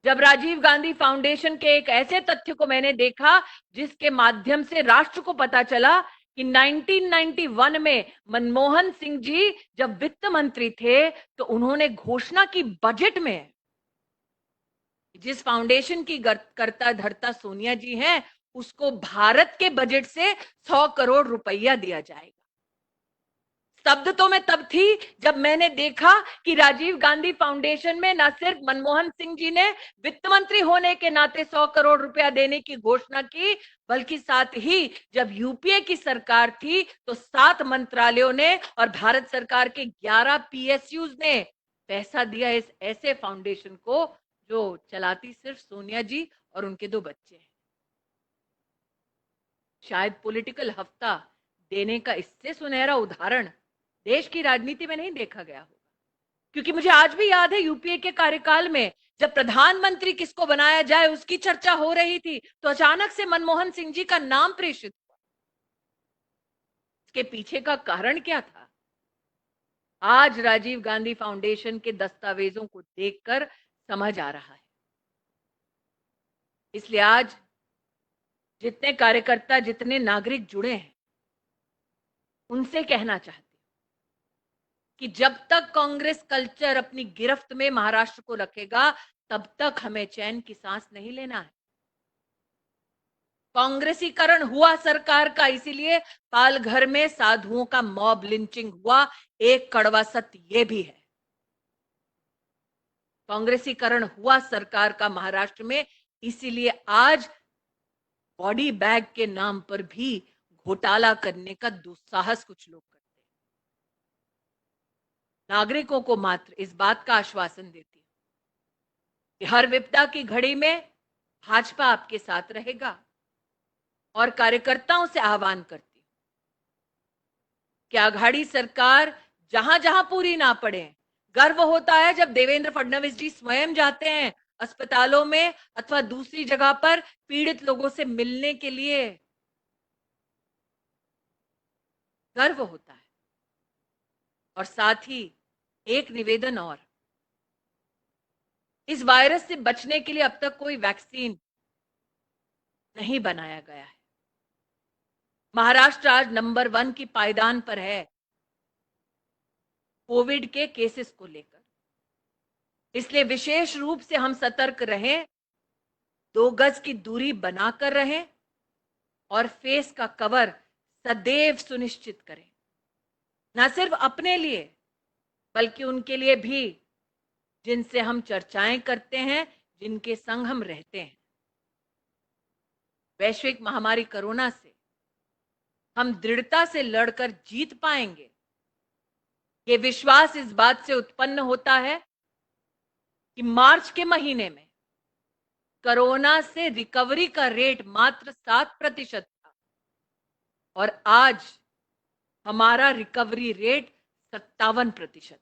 Speaker 7: जब राजीव गांधी फाउंडेशन के एक ऐसे तथ्य को मैंने देखा जिसके माध्यम से राष्ट्र को पता चला कि 1991 में मनमोहन सिंह जी जब वित्त मंत्री थे तो उन्होंने घोषणा की बजट में, जिस फाउंडेशन की कर्ता धर्ता सोनिया जी हैं, उसको भारत के बजट से 100 करोड़ रुपया दिया जाएगा। स्तब्ध तो मैं तब थी जब मैंने देखा कि राजीव गांधी फाउंडेशन में न सिर्फ मनमोहन सिंह जी ने वित्त मंत्री होने के नाते 100 करोड़ रुपया देने की घोषणा की, बल्कि साथ ही जब यूपीए की सरकार थी तो 7 मंत्रालयों ने और भारत सरकार के 11 पीएसयूज ने पैसा दिया इस ऐसे फाउंडेशन को जो चलाती सिर्फ सोनिया जी और उनके 2 बच्चे हैं। शायद पॉलिटिकल हफ्ता देने का इससे सुनहरा उदाहरण देश की राजनीति में नहीं देखा गया होगा। क्योंकि मुझे आज भी याद है यूपीए के कार्यकाल में जब प्रधानमंत्री किसको बनाया जाए उसकी चर्चा हो रही थी तो अचानक से मनमोहन सिंह जी का नाम प्रेषित हुआ। इसके पीछे का कारण क्या था? आज राजीव गांधी फाउंडेशन के दस्तावेजों को देखकर समझ आ रहा है। इसलिए आज जितने कार्यकर्ता, जितने नागरिक जुड़े हैं, उनसे कहना चाहती हूं कि जब तक कांग्रेस कल्चर अपनी गिरफ्त में महाराष्ट्र को रखेगा तब तक हमें चैन की सांस नहीं लेना है। कांग्रेसीकरण हुआ सरकार का, इसीलिए पालघर में साधुओं का मॉब लिंचिंग हुआ। एक कड़वा सत्य यह भी है, कांग्रेसीकरण हुआ सरकार का महाराष्ट्र में, इसीलिए आज बॉडी बैग के नाम पर भी घोटाला करने का दुस्साहस कुछ लोग करते हैं। नागरिकों को मात्र इस बात का आश्वासन देती हूं कि हर विपदा की घड़ी में भाजपा आपके साथ रहेगा, और कार्यकर्ताओं से आह्वान करती हूं कि आघाड़ी सरकार जहां जहां पूरी ना पड़े। गर्व होता है जब देवेंद्र फडणवीस जी स्वयं जाते हैं अस्पतालों में अथवा दूसरी जगह पर पीड़ित लोगों से मिलने के लिए, गर्व होता है। और साथ ही एक निवेदन और, इस वायरस से बचने के लिए अब तक कोई वैक्सीन नहीं बनाया गया है। महाराष्ट्र आज नंबर 1 की पायदान पर है कोविड के केसेस को लेकर। इसलिए विशेष रूप से हम सतर्क रहें, 2 गज की दूरी बनाकर रहें और फेस का कवर सदैव सुनिश्चित करें, न सिर्फ अपने लिए बल्कि उनके लिए भी जिनसे हम चर्चाएं करते हैं, जिनके संग हम रहते हैं। वैश्विक महामारी कोरोना से हम दृढ़ता से लड़कर जीत पाएंगे, ये विश्वास इस बात से उत्पन्न होता है कि मार्च के महीने में कोरोना से रिकवरी का रेट मात्र 7% था और आज हमारा रिकवरी रेट 57% है।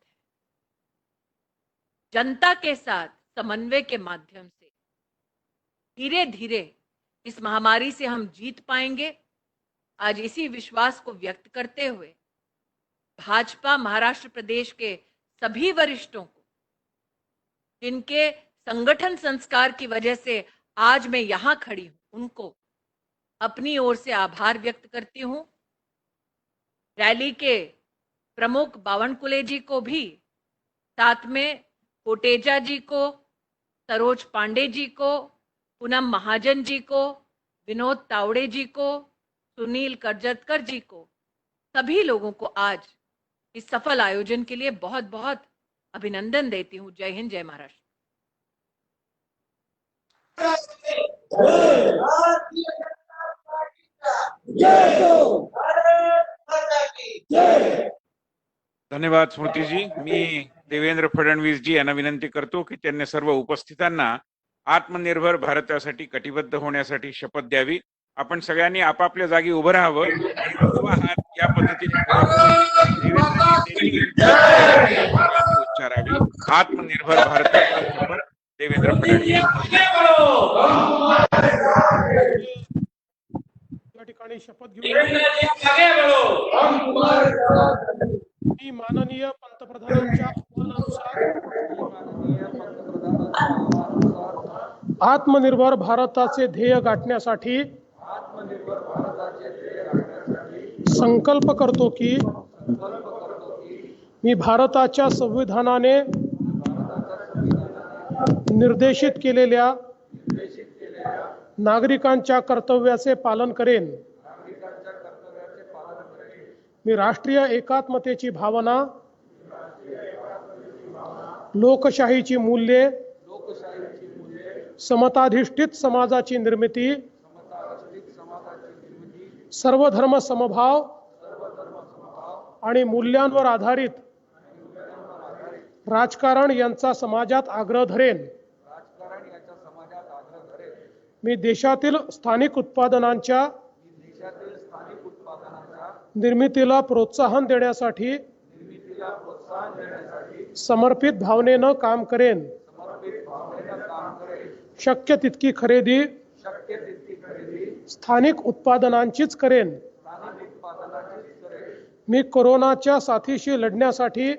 Speaker 7: जनता के साथ समन्वय के माध्यम से धीरे धीरे इस महामारी से हम जीत पाएंगे। आज इसी विश्वास को व्यक्त करते हुए भाजपा महाराष्ट्र प्रदेश के सभी वरिष्ठों को, जिनके संगठन संस्कार की वजह से आज मैं यहां खड़ी हूं, उनको अपनी ओर से आभार व्यक्त करती हूं। रैली के प्रमुख बावनकुले जी को भी, साथ में कोटेचा जी को, सरोज पांडे जी को, पूनम महाजन जी को, विनोद तावड़े जी को, सुनील करजतकर जी को, सभी लोगों को आज इस सफल आयोजन के लिए बहुत बहुत अभिनंदन देती हूं। जय हिंद, जय महाराष्ट्र।
Speaker 5: धन्यवाद स्मृतीजी. मी देवेंद्र फडणवीस जी यांना विनंती करतो की त्यांनी सर्व उपस्थितांना आत्मनिर्भर भारतासाठी कटिबद्ध होण्यासाठी शपथ द्यावी. आपण सगळ्यांनी आपापल्या जागी उभं राहावं आणि उजवा हात या पद्धतीने देवेंद्रजी देतील उच्चारावी. आत्मनिर्भर भारताची शपथ देवेंद्र फडणवीस.
Speaker 6: या ठिकाणी शपथ घेऊन मी माननीय पंतप्रधानांच्या आव्हानानुसार आत्मनिर्भर भारताचे ध्येय गाठण्यासाठी संकल्प करतो की मी भारताच्या संविधानाने निर्देशित केलेल्या नागरिकांच्या कर्तव्याचे पालन करेन. मी राष्ट्रीय एकात्मतेची भावना, लोकशाहीची मूल्ये, समताधिष्ठित समाजाची निर्मिती, सर्वधर्म समभाव आणि मूल्यांवर आधारित राजकारण यांचा समाजात आग्रह धरेन. मी देशातील स्थानिक उत्पादनांच्या निर्मितीला प्रोत्साहन देण्यासाठी समर्पित भावनेनं काम करेन. शक्य तितकी खरेदी स्थानिक उत्पादनांचीच करेन. मी कोरोनाच्या साथीशी लढण्यासाठी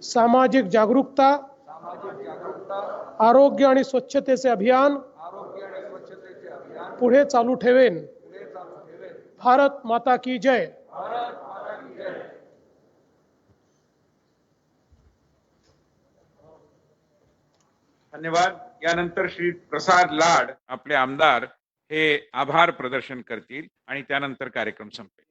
Speaker 6: सामाजिक जागरूकता, आरोग्य आणि स्वच्छतेचे अभियान पुढे चालू ठेवेन. भारत माता की जय.
Speaker 5: धन्यवाद. यानंतर श्री प्रसाद लाड आपले आमदार हे आभार प्रदर्शन करतील आणि त्यानंतर कार्यक्रम संपेल.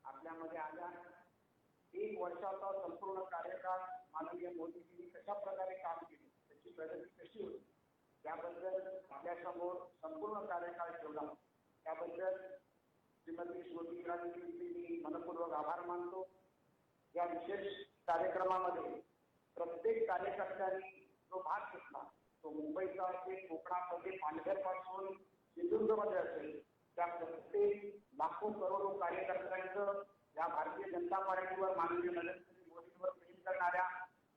Speaker 9: आपल्यामध्ये आल्या. 1 वर्षाचा संपूर्ण कार्यकाळ माननीय मोदीजींनी कशा प्रकारे काम केले, त्याची प्रगती कशी होती, त्याबद्दल आपल्यासमोर संपूर्ण कार्यकाळ ठेवला. त्याबद्दल श्रीमती स्मृती इराणीजींचे मी मनपूर्वक आभार मानतो. या विशेष कार्यक्रमामध्ये प्रत्येक कार्यकर्त्यांनी जो भाग घेतला, तो मुंबईचा असेल, कोकणामध्ये पालघरपासून सिंधुदुर्गमध्ये असेल, त्या प्रत्येक लाखो करोडो कार्यकर्त्यांचं या भारतीय जनता पार्टीवर माननीय नरेंद्र मोदींवर प्रेम करणाऱ्या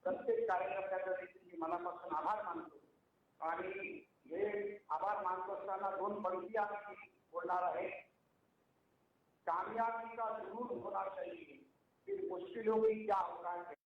Speaker 9: प्रत्येक कार्यकर्त्याचा देखील मी मनापासून आभार मानतो. आणि हे आभार मानत असताना 2 पंक्ती आम्ही बोलणार आहे. कामयाबी का जरूर होना चाहिए, फिर मुश्किलों की क्या अवकाश है।